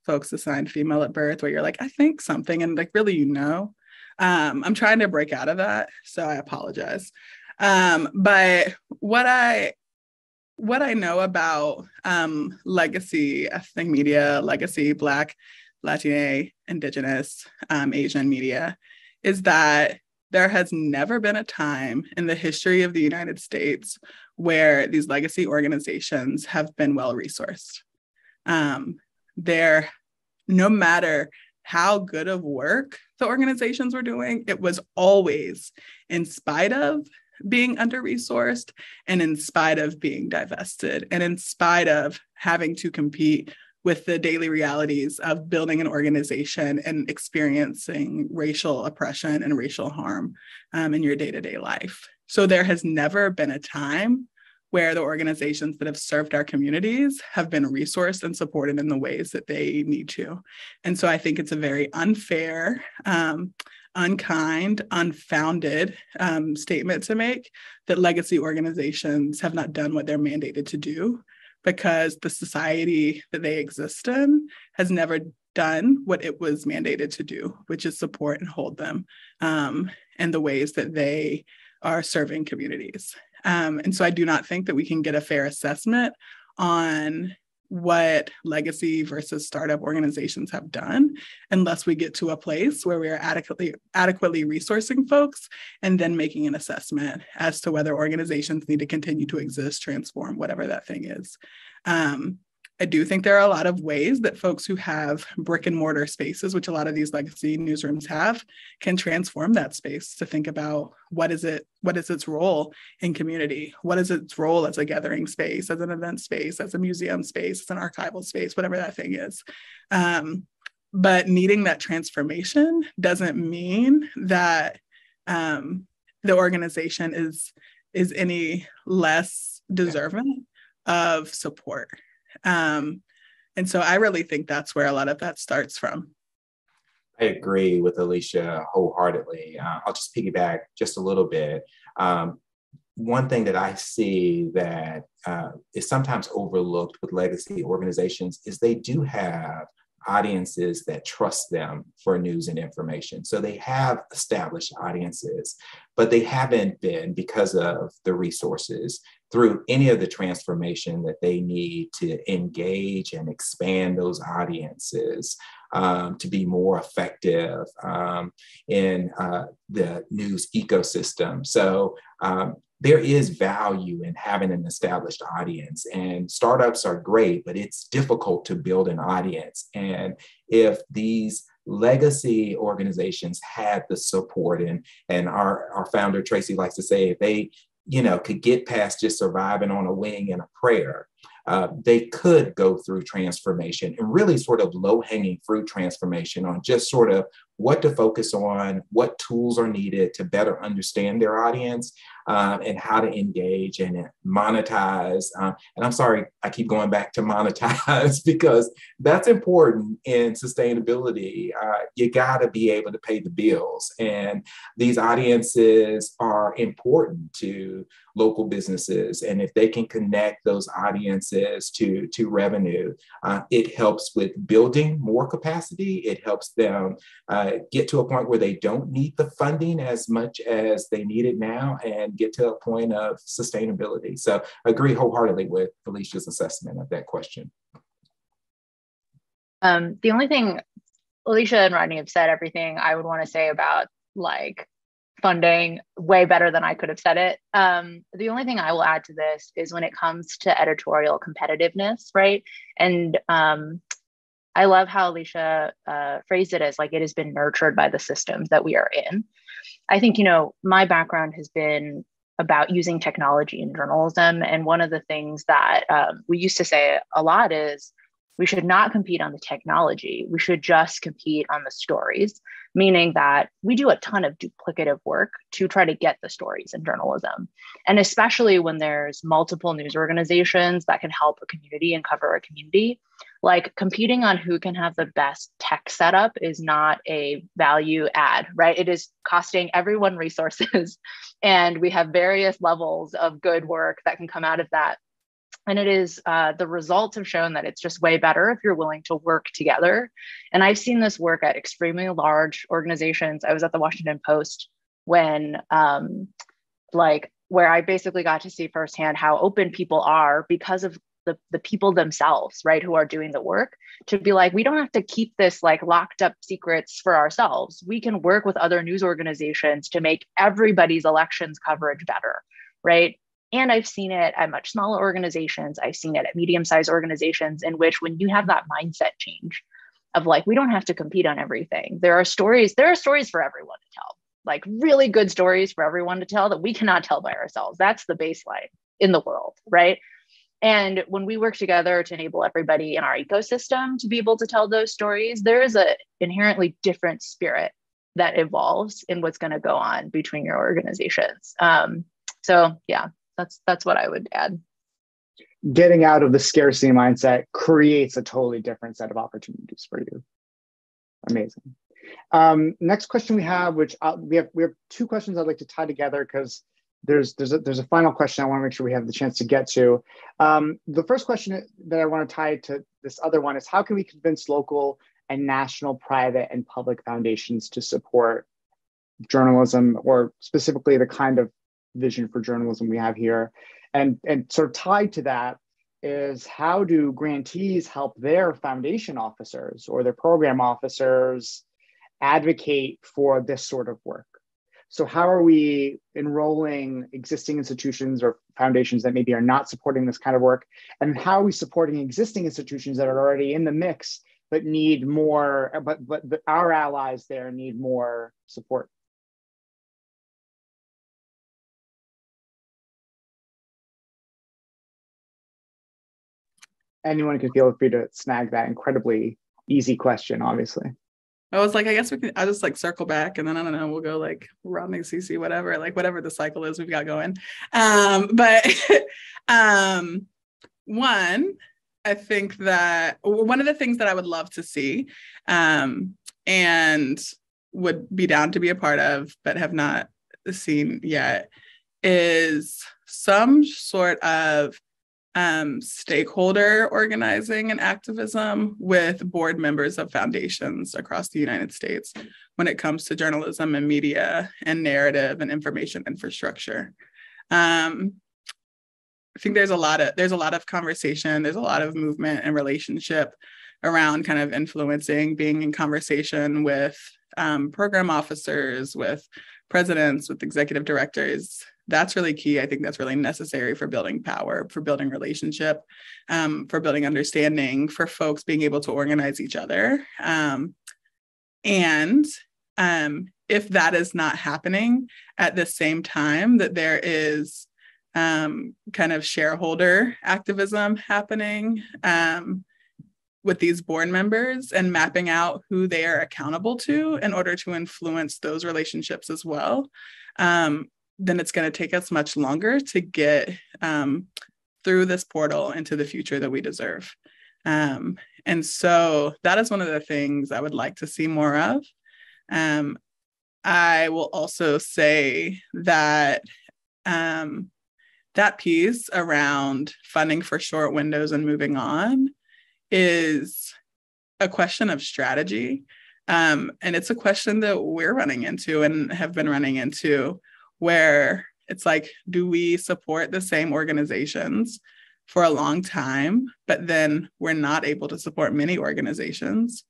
folks assigned female at birth, where you're like, I think something, and like, really, I'm trying to break out of that, so I apologize. But what I know about legacy ethnic media, legacy Black, Latina, Indigenous, Asian media, is that there has never been a time in the history of the United States where these legacy organizations have been well-resourced. No matter how good of work the organizations were doing, it was always in spite of being under-resourced, and in spite of being divested, and in spite of having to compete with the daily realities of building an organization and experiencing racial oppression and racial harm in your day-to-day life. So there has never been a time where the organizations that have served our communities have been resourced and supported in the ways that they need to. And so I think it's a very unfair, unkind, unfounded statement to make that legacy organizations have not done what they're mandated to do, because the society that they exist in has never done what it was mandated to do, which is support and hold them in the ways that they are serving communities. And so I do not think that we can get a fair assessment on what legacy versus startup organizations have done unless we get to a place where we are adequately resourcing folks, and then making an assessment as to whether organizations need to continue to exist, transform, whatever that thing is. I do think there are a lot of ways that folks who have brick and mortar spaces, which a lot of these legacy newsrooms have, can transform that space to think about what is its role in community? What is its role as a gathering space, as an event space, as a museum space, as an archival space, whatever that thing is. But needing that transformation doesn't mean that the organization is any less deserving of support. And so I really think that's where a lot of that starts from. I agree with Alicia wholeheartedly. I'll just piggyback just a little bit. One thing that I see that is sometimes overlooked with legacy organizations is they do have audiences that trust them for news and information. So they have established audiences, but they haven't been, because of the resources, through any of the transformation that they need to engage and expand those audiences to be more effective in the news ecosystem. So there is value in having an established audience, and startups are great, but it's difficult to build an audience. And if these legacy organizations had the support, and our founder, Tracy, likes to say, if they could get past just surviving on a wing and a prayer, they could go through transformation, and really sort of low-hanging fruit transformation on just sort of what to focus on, what tools are needed to better understand their audience, and how to engage and monetize. And I'm sorry, I keep going back to monetize because that's important in sustainability. You gotta be able to pay the bills. And these audiences are important to local businesses. And if they can connect those audiences to revenue, it helps with building more capacity. It helps them get to a point where they don't need the funding as much as they need it now, and get to a point of sustainability. So I agree wholeheartedly with Alicia's assessment of that question. The only thing, Alicia and Rodney have said everything I would want to say about like funding way better than I could have said it. The only thing I will add to this is when it comes to editorial competitiveness, right? And I love how Alicia phrased it as like it has been nurtured by the systems that we are in. I think, you know, my background has been about using technology in journalism. And one of the things that we used to say a lot is we should not compete on the technology. We should just compete on the stories, meaning that we do a ton of duplicative work to try to get the stories in journalism. And especially when there's multiple news organizations that can help a community and cover a community, like competing on who can have the best tech setup is not a value add, right? It is costing everyone resources. And we have various levels of good work that can come out of that. And it is, the results have shown that it's just way better if you're willing to work together. And I've seen this work at extremely large organizations. I was at the Washington Post when, where I basically got to see firsthand how open people are because of the people themselves, right, who are doing the work, to be like, we don't have to keep this like locked up secrets for ourselves. We can work with other news organizations to make everybody's elections coverage better, right? And I've seen it at much smaller organizations. I've seen it at medium-sized organizations in which when you have that mindset change of like, we don't have to compete on everything. There are stories for everyone to tell, like really good stories for everyone to tell that we cannot tell by ourselves. That's the baseline in the world, right? And when we work together to enable everybody in our ecosystem to be able to tell those stories, there is an inherently different spirit that evolves in what's going to go on between your organizations. So yeah. That's what I would add. Getting out of the scarcity mindset creates a totally different set of opportunities for you. Amazing. Next question we have, which we have two questions I'd like to tie together because there's a final question I want to make sure we have the chance to get to. The first question that I want to tie to this other one is, how can we convince local and national private and public foundations to support journalism, or specifically the kind of vision for journalism we have here? And sort of tied to that is, how do grantees help their foundation officers or their program officers advocate for this sort of work? So how are we enrolling existing institutions or foundations that maybe are not supporting this kind of work? And how are we supporting existing institutions that are already in the mix but need more, but our allies there need more support? Anyone can feel free to snag that incredibly easy question, obviously. I was like, I guess I'll just like circle back, and then I don't know, we'll go like Rodney, Sisi, whatever, like whatever the cycle is we've got going. But one, I think that one of the things that I would love to see and would be down to be a part of, but have not seen yet, is some sort of stakeholder organizing and activism with board members of foundations across the United States when it comes to journalism and media and narrative and information infrastructure. I think there's a lot of conversation, there's a lot of movement and relationship around kind of influencing, being in conversation with program officers, with presidents, with executive directors. That's really key. I think that's really necessary for building power, for building relationship, for building understanding, for folks being able to organize each other. And if that is not happening at the same time that there is kind of shareholder activism happening with these board members and mapping out who they are accountable to in order to influence those relationships as well, then it's going to take us much longer to get through this portal into the future that we deserve. And so that is one of the things I would like to see more of. I will also say that that piece around funding for short windows and moving on is a question of strategy. And it's a question that we're running into and have been running into, where it's like, do we support the same organizations for a long time, but then we're not able to support many organizations?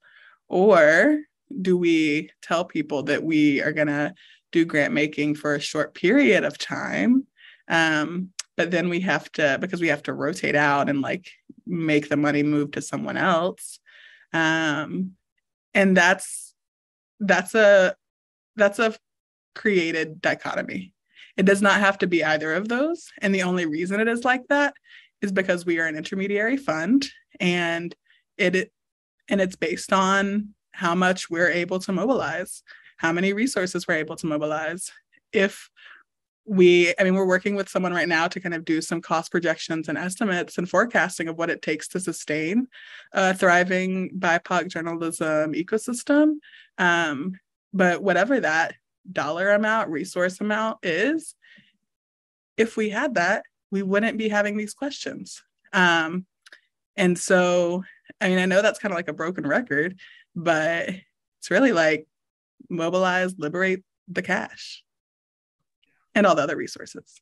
Or do we tell people that we are going to do grant making for a short period of time, but then we have to, because we have to rotate out and like make the money move to someone else? And that's a created dichotomy. It does not have to be either of those. And the only reason it is like that is because we are an intermediary fund, and it's based on how much we're able to mobilize, how many resources we're able to mobilize. We're working with someone right now to kind of do some cost projections and estimates and forecasting of what it takes to sustain a thriving BIPOC journalism ecosystem. But whatever that dollar amount, resource amount is, if we had that, we wouldn't be having these questions. And so, I know that's kind of like a broken record, but it's really like mobilize, liberate the cash and all the other resources.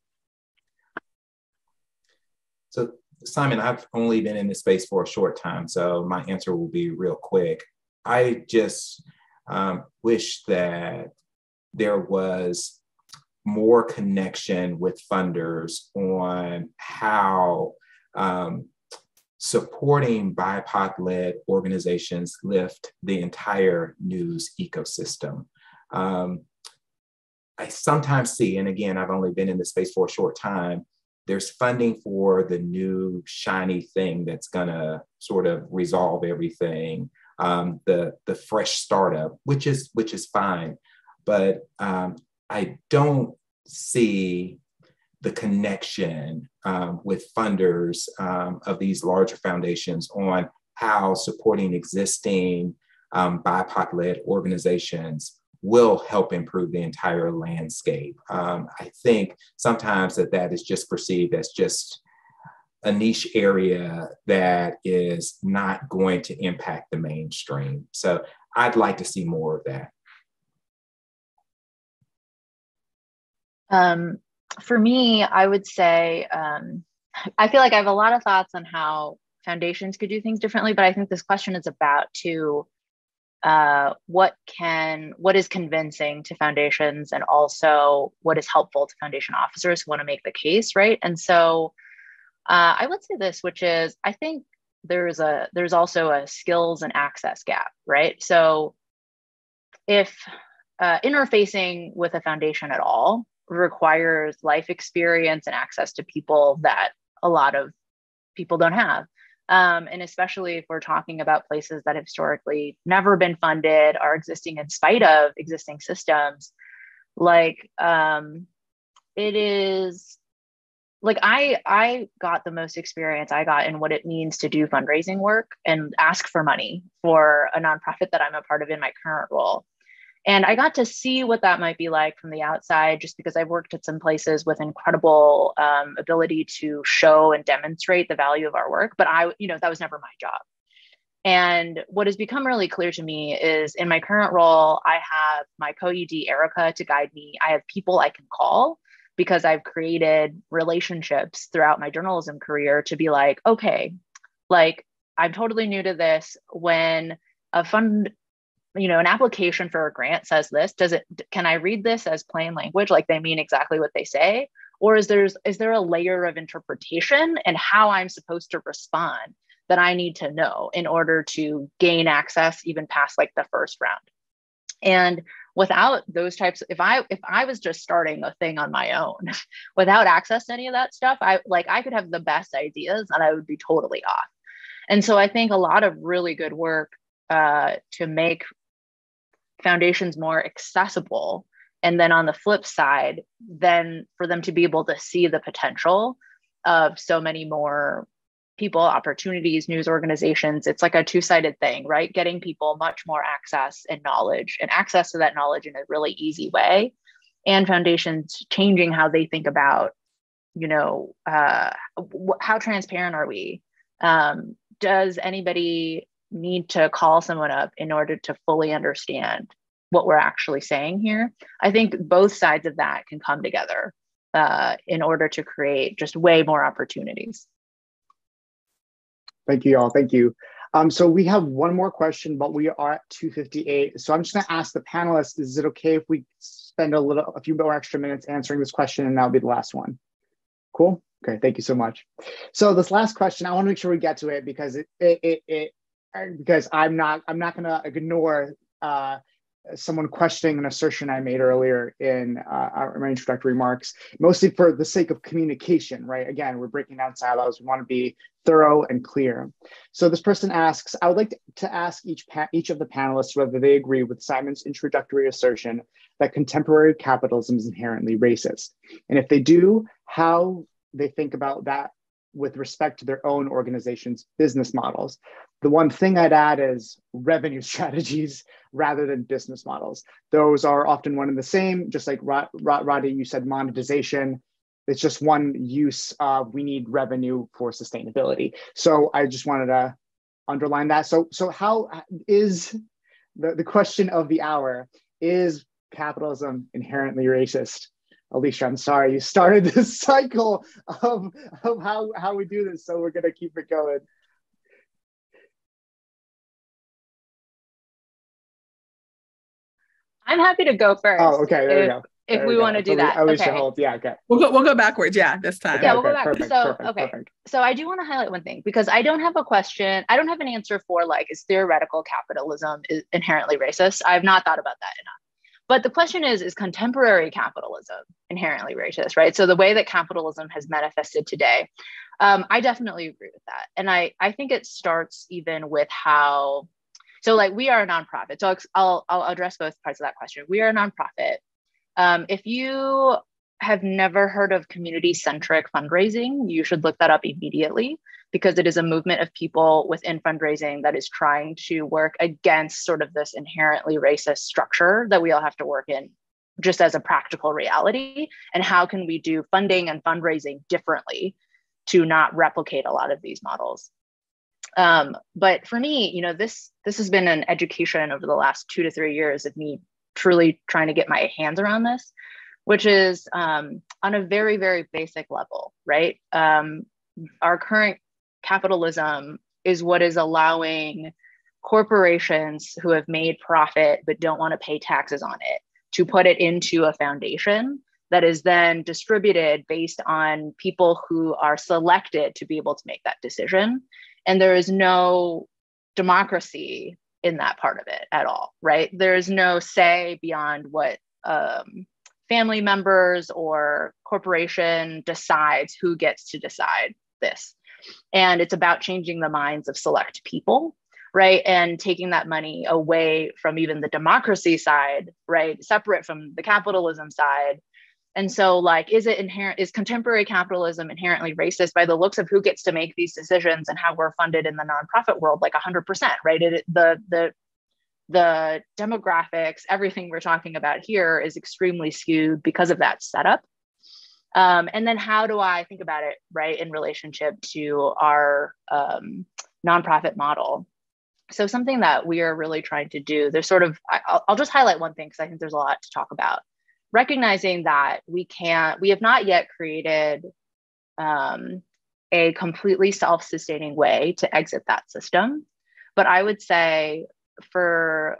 So Simon, I've only been in this space for a short time, so my answer will be real quick. I just wish that there was more connection with funders on how supporting BIPOC-led organizations lift the entire news ecosystem. I sometimes see, and again, I've only been in this space for a short time, there's funding for the new shiny thing that's gonna sort of resolve everything, the fresh startup, which is fine, but I don't see the connection with funders of these larger foundations on how supporting existing BIPOC-led organizations will help improve the entire landscape. I think sometimes that is just perceived as just a niche area that is not going to impact the mainstream. So I'd like to see more of that. For me, I would say, I feel like I have a lot of thoughts on how foundations could do things differently, but I think this question is about what is convincing to foundations, and also what is helpful to foundation officers who want to make the case, right? And so I would say this, which is, I think there's also a skills and access gap, right? So if interfacing with a foundation at all requires life experience and access to people that a lot of people don't have. And especially if we're talking about places that have historically never been funded, are existing in spite of existing systems, like it is like I got the most experience I got in what it means to do fundraising work and ask for money for a nonprofit that I'm a part of in my current role. And I got to see what that might be like from the outside, just because I've worked at some places with incredible ability to show and demonstrate the value of our work. But that was never my job. And what has become really clear to me is, in my current role, I have my co-ED, Erica, to guide me. I have people I can call because I've created relationships throughout my journalism career to be like, okay, like I'm totally new to this. When a fund, an application for a grant says this, can I read this as plain language, like they mean exactly what they say? Or is there a layer of interpretation and how I'm supposed to respond that I need to know in order to gain access even past like the first round? And without those types, if I was just starting a thing on my own without access to any of that stuff, I could have the best ideas and I would be totally off. And so I think a lot of really good work to make foundations more accessible, and then on the flip side, then for them to be able to see the potential of so many more people, opportunities, news organizations. It's like a two-sided thing, right? Getting people much more access and knowledge, and access to that knowledge in a really easy way, and foundations changing how they think about, how transparent are we? Does anybody need to call someone up in order to fully understand what we're actually saying here. I think both sides of that can come together in order to create just way more opportunities. Thank you all. Thank you. So we have one more question, but we are at 2:58. So I'm just going to ask the panelists, is it okay if we spend a few more extra minutes answering this question, and that'll be the last one? Cool. Okay. Thank you so much. So this last question, I want to make sure we get to it because because I'm not going to ignore someone questioning an assertion I made earlier in my introductory remarks, mostly for the sake of communication, right? Again, we're breaking down silos. We want to be thorough and clear. So this person asks, I would like to ask each of the panelists whether they agree with Simon's introductory assertion that contemporary capitalism is inherently racist. And if they do, how they think about that with respect to their own organization's business models. The one thing I'd add is revenue strategies rather than business models. Those are often one and the same, just like Rodney, you said monetization. It's just one use of we need revenue for sustainability. So I just wanted to underline that. So how is the question of the hour, is capitalism inherently racist? Alicia, I'm sorry, you started this cycle of how we do this, so we're gonna keep it going. I'm happy to go first. Oh, okay, there we go. If we want to do that. Alicia okay. Holtz, yeah, okay. We'll go backwards, yeah, this time. Yeah, we'll go back. Perfect, so, perfect. So I do want to highlight one thing, because I don't have a question. I don't have an answer for is theoretical capitalism is inherently racist? I've not thought about that enough. But the question is contemporary capitalism inherently racist, right? So the way that capitalism has manifested today, I definitely agree with that. And I think it starts even with how, we are a nonprofit. So I'll address both parts of that question. We are a nonprofit. If you have never heard of community-centric fundraising, you should look that up immediately, because it is a movement of people within fundraising that is trying to work against sort of this inherently racist structure that we all have to work in just as a practical reality. And how can we do funding and fundraising differently to not replicate a lot of these models? But for me, this has been an education over the last 2 to 3 years of me truly trying to get my hands around this, which is on a very, very basic level, right? Our current capitalism is what is allowing corporations who have made profit but don't want to pay taxes on it to put it into a foundation that is then distributed based on people who are selected to be able to make that decision. And there is no democracy in that part of it at all, right? There's no say beyond what family members or corporation decides who gets to decide this. And it's about changing the minds of select people, right? And taking that money away from even the democracy side, right? Separate from the capitalism side. And so is contemporary capitalism inherently racist by the looks of who gets to make these decisions and how we're funded in the nonprofit world? 100%, right? The demographics, everything we're talking about here is extremely skewed because of that setup. And then how do I think about it, right, in relationship to our nonprofit model? So something that we are really trying to do, there's I'll just highlight one thing because I think there's a lot to talk about. Recognizing that we have not yet created a completely self-sustaining way to exit that system. But I would say for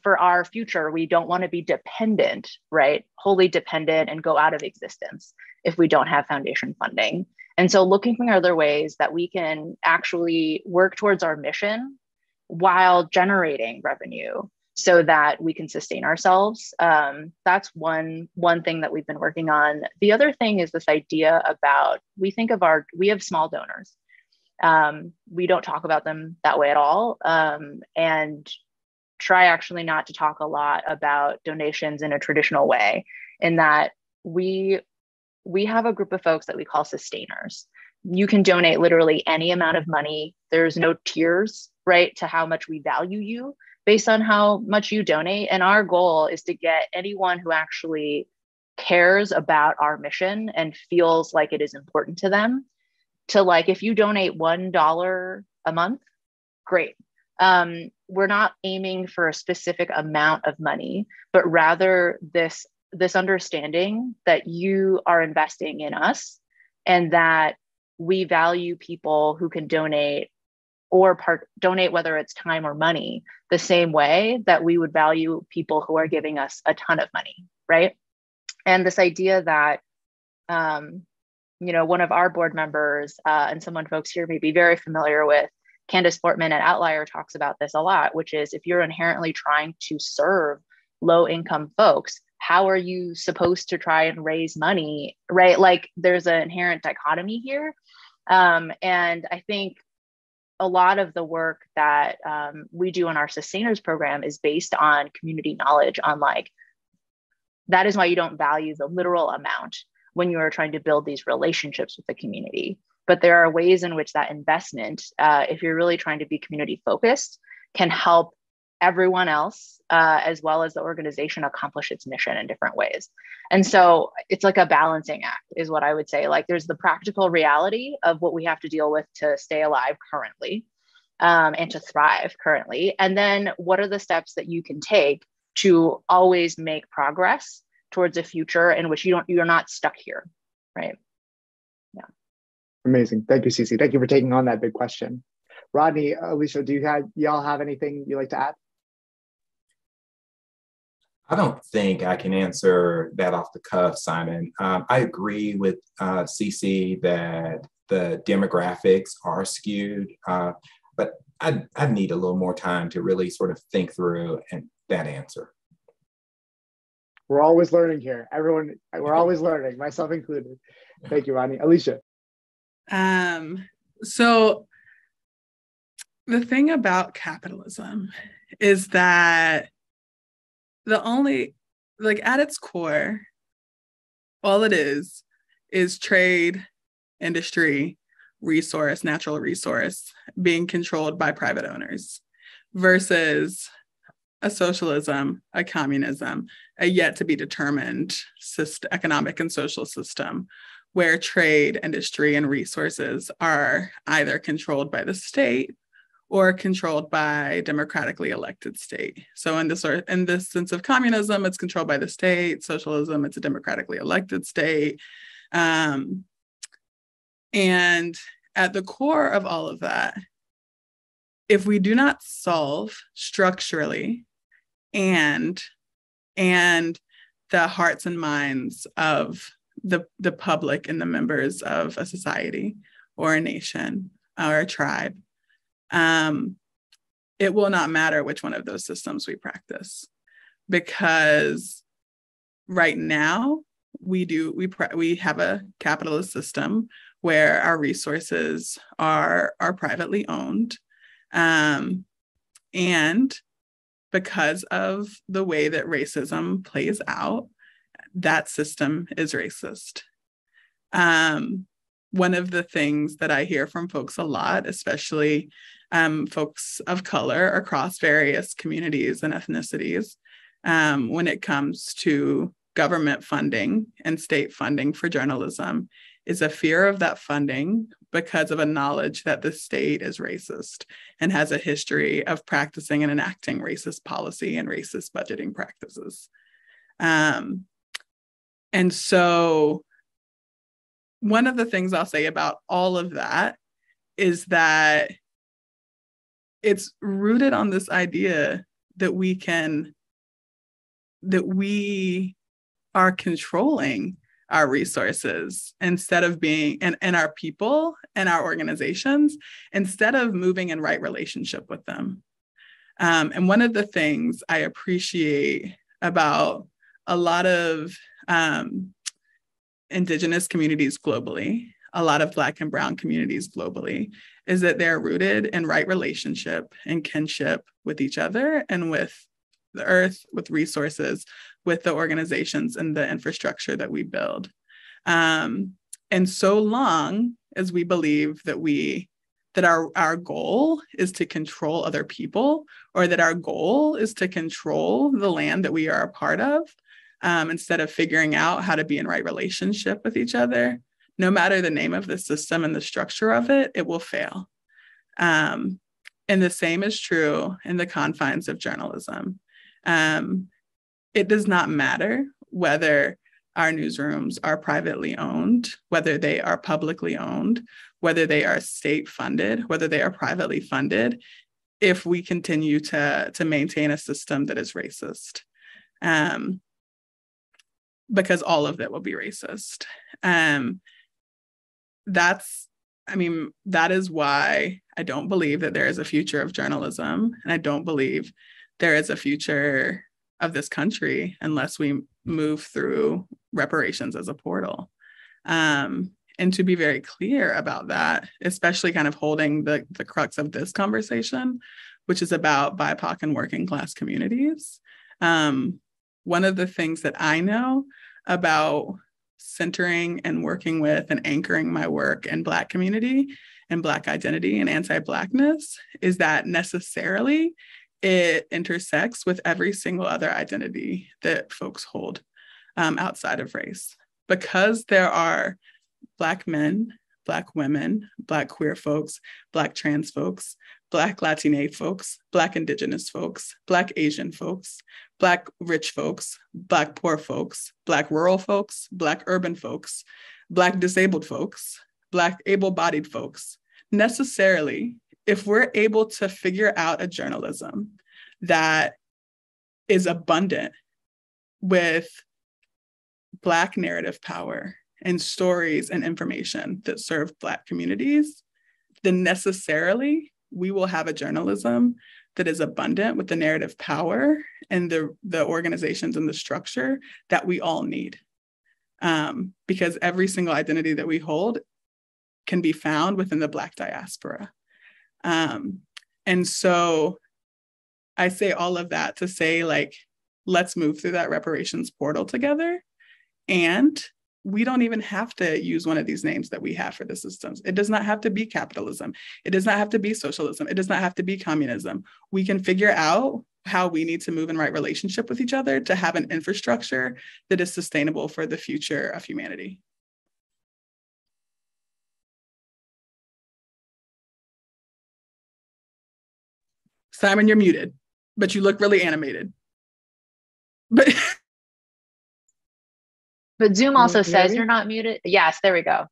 our future, we don't want to be dependent, right? Wholly dependent and go out of existence if we don't have foundation funding. And so looking for other ways that we can actually work towards our mission while generating revenue so that we can sustain ourselves. That's one thing that we've been working on. The other thing is this idea about, we have small donors. We don't talk about them that way at all. And try actually not to talk a lot about donations in a traditional way, in that we have a group of folks that we call sustainers. You can donate literally any amount of money. There's no tiers, right, to how much we value you based on how much you donate. And our goal is to get anyone who actually cares about our mission and feels like it is important to them to, if you donate $1 a month, great. we're not aiming for a specific amount of money, but rather this understanding that you are investing in us and that we value people who can donate or donate, whether it's time or money, the same way that we would value people who are giving us a ton of money, right? And this idea that, one of our board members and someone folks here may be very familiar with, Candace Portman at Outlier talks about this a lot, which is if you're inherently trying to serve low-income folks, how are you supposed to try and raise money, right? Like there's an inherent dichotomy here. And I think a lot of the work that we do in our Sustainers program is based on community knowledge on that is why you don't value the literal amount when you are trying to build these relationships with the community. But there are ways in which that investment, if you're really trying to be community focused, can help everyone else as well as the organization accomplish its mission in different ways. And so it's like a balancing act is what I would say. Like there's the practical reality of what we have to deal with to stay alive currently and to thrive currently. And then what are the steps that you can take to always make progress towards a future in which you're not stuck here, right? Yeah. Amazing. Thank you, Sisi. Thank you for taking on that big question. Rodney, Alicia, do y'all have anything you'd like to add? I don't think I can answer that off the cuff, Simon. I agree with Sisi that the demographics are skewed, but I need a little more time to really sort of think through that answer. We're always learning here. Everyone, we're always learning, myself included. Thank you, Rodney. Alicia. So the thing about capitalism is that at its core, all it is trade, industry, natural resource being controlled by private owners versus a socialism, a communism, a yet to be determined economic and social system where trade, industry, and resources are either controlled by the state or controlled by democratically elected state. So in this sense of communism, it's controlled by the state. Socialism, it's a democratically elected state. And at the core of all of that, if we do not solve structurally and the hearts and minds of the public and the members of a society or a nation or a tribe, it will not matter which one of those systems we practice, because right now we have a capitalist system where our resources are privately owned, and because of the way that racism plays out, that system is racist. One of the things that I hear from folks a lot, especially folks of color across various communities and ethnicities, when it comes to government funding and state funding for journalism, is a fear of that funding because of a knowledge that the state is racist and has a history of practicing and enacting racist policy and racist budgeting practices. And so one of the things I'll say about all of that is that it's rooted on this idea that we are controlling our resources instead of being, and our people and our organizations, instead of moving in right relationship with them. And one of the things I appreciate about a lot of Indigenous communities globally, a lot of Black and Brown communities globally, is that they're rooted in right relationship and kinship with each other and with the earth, with resources, with the organizations and the infrastructure that we build. And so long as we believe that our goal is to control other people, or that our goal is to control the land that we are a part of, instead of figuring out how to be in right relationship with each other, no matter the name of the system and the structure of it, it will fail. And And the same is true in the confines of journalism. It does not matter whether our newsrooms are privately owned, whether they are publicly owned, whether they are state funded, whether they are privately funded, if we continue to maintain a system that is racist. Because all of it will be racist. That is why I don't believe that there is a future of journalism. And I don't believe there is a future of this country unless we move through reparations as a portal. And to be very clear about that, especially kind of holding the crux of this conversation, which is about BIPOC and working class communities. One of the things that I know about centering and working with and anchoring my work in Black community and Black identity and anti-Blackness is that necessarily it intersects with every single other identity that folks hold outside of race. Because there are Black men, Black women, Black queer folks, Black trans folks, Black Latina folks, Black Indigenous folks, Black Asian folks, Black rich folks, Black poor folks, Black rural folks, Black urban folks, Black disabled folks, Black able-bodied folks. Necessarily, if we're able to figure out a journalism that is abundant with Black narrative power and stories and information that serve Black communities, then necessarily we will have a journalism that is abundant with the narrative power and the organizations and the structure that we all need. Because every single identity that we hold can be found within the Black diaspora. And so I say all of that to say, like, let's move through that reparations portal together. And we don't even have to use one of these names that we have for the systems. It does not have to be capitalism. It does not have to be socialism. It does not have to be communism. We can figure out how we need to move in right relationship with each other to have an infrastructure that is sustainable for the future of humanity. Simon, you're muted, but you look really animated. But Zoom also says you're not muted. Yes, there we go.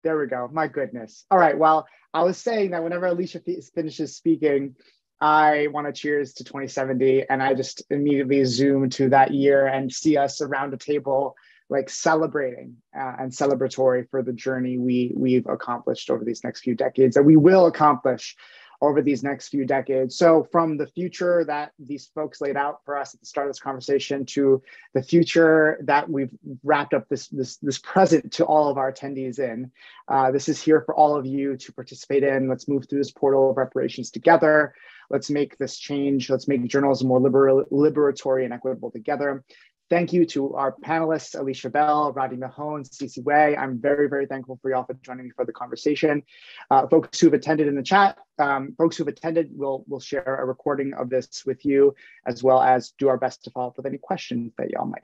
There we go. My goodness. All right. Well, I was saying that whenever Alicia finishes speaking, I want to cheers to 2070. And I just immediately zoom to that year and see us around a table, like celebrating and celebratory for the journey we've accomplished over these next few decades, that we will accomplish over these next few decades. So from the future that these folks laid out for us at the start of this conversation to the future that we've wrapped up this present to all of our attendees in, this is here for all of you to participate in. Let's move through this portal of reparations together. Let's make this change. Let's make journalism more liberatory and equitable together. Thank you to our panelists, Alicia Bell, Rodney Mahone, Sisi Wei. I'm very, very thankful for y'all for joining me for the conversation. Folks who've attended in the chat, folks who've attended, we'll share a recording of this with you, as well as do our best to follow up with any questions that y'all might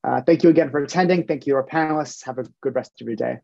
have. Thank you again for attending. Thank you to our panelists. Have a good rest of your day.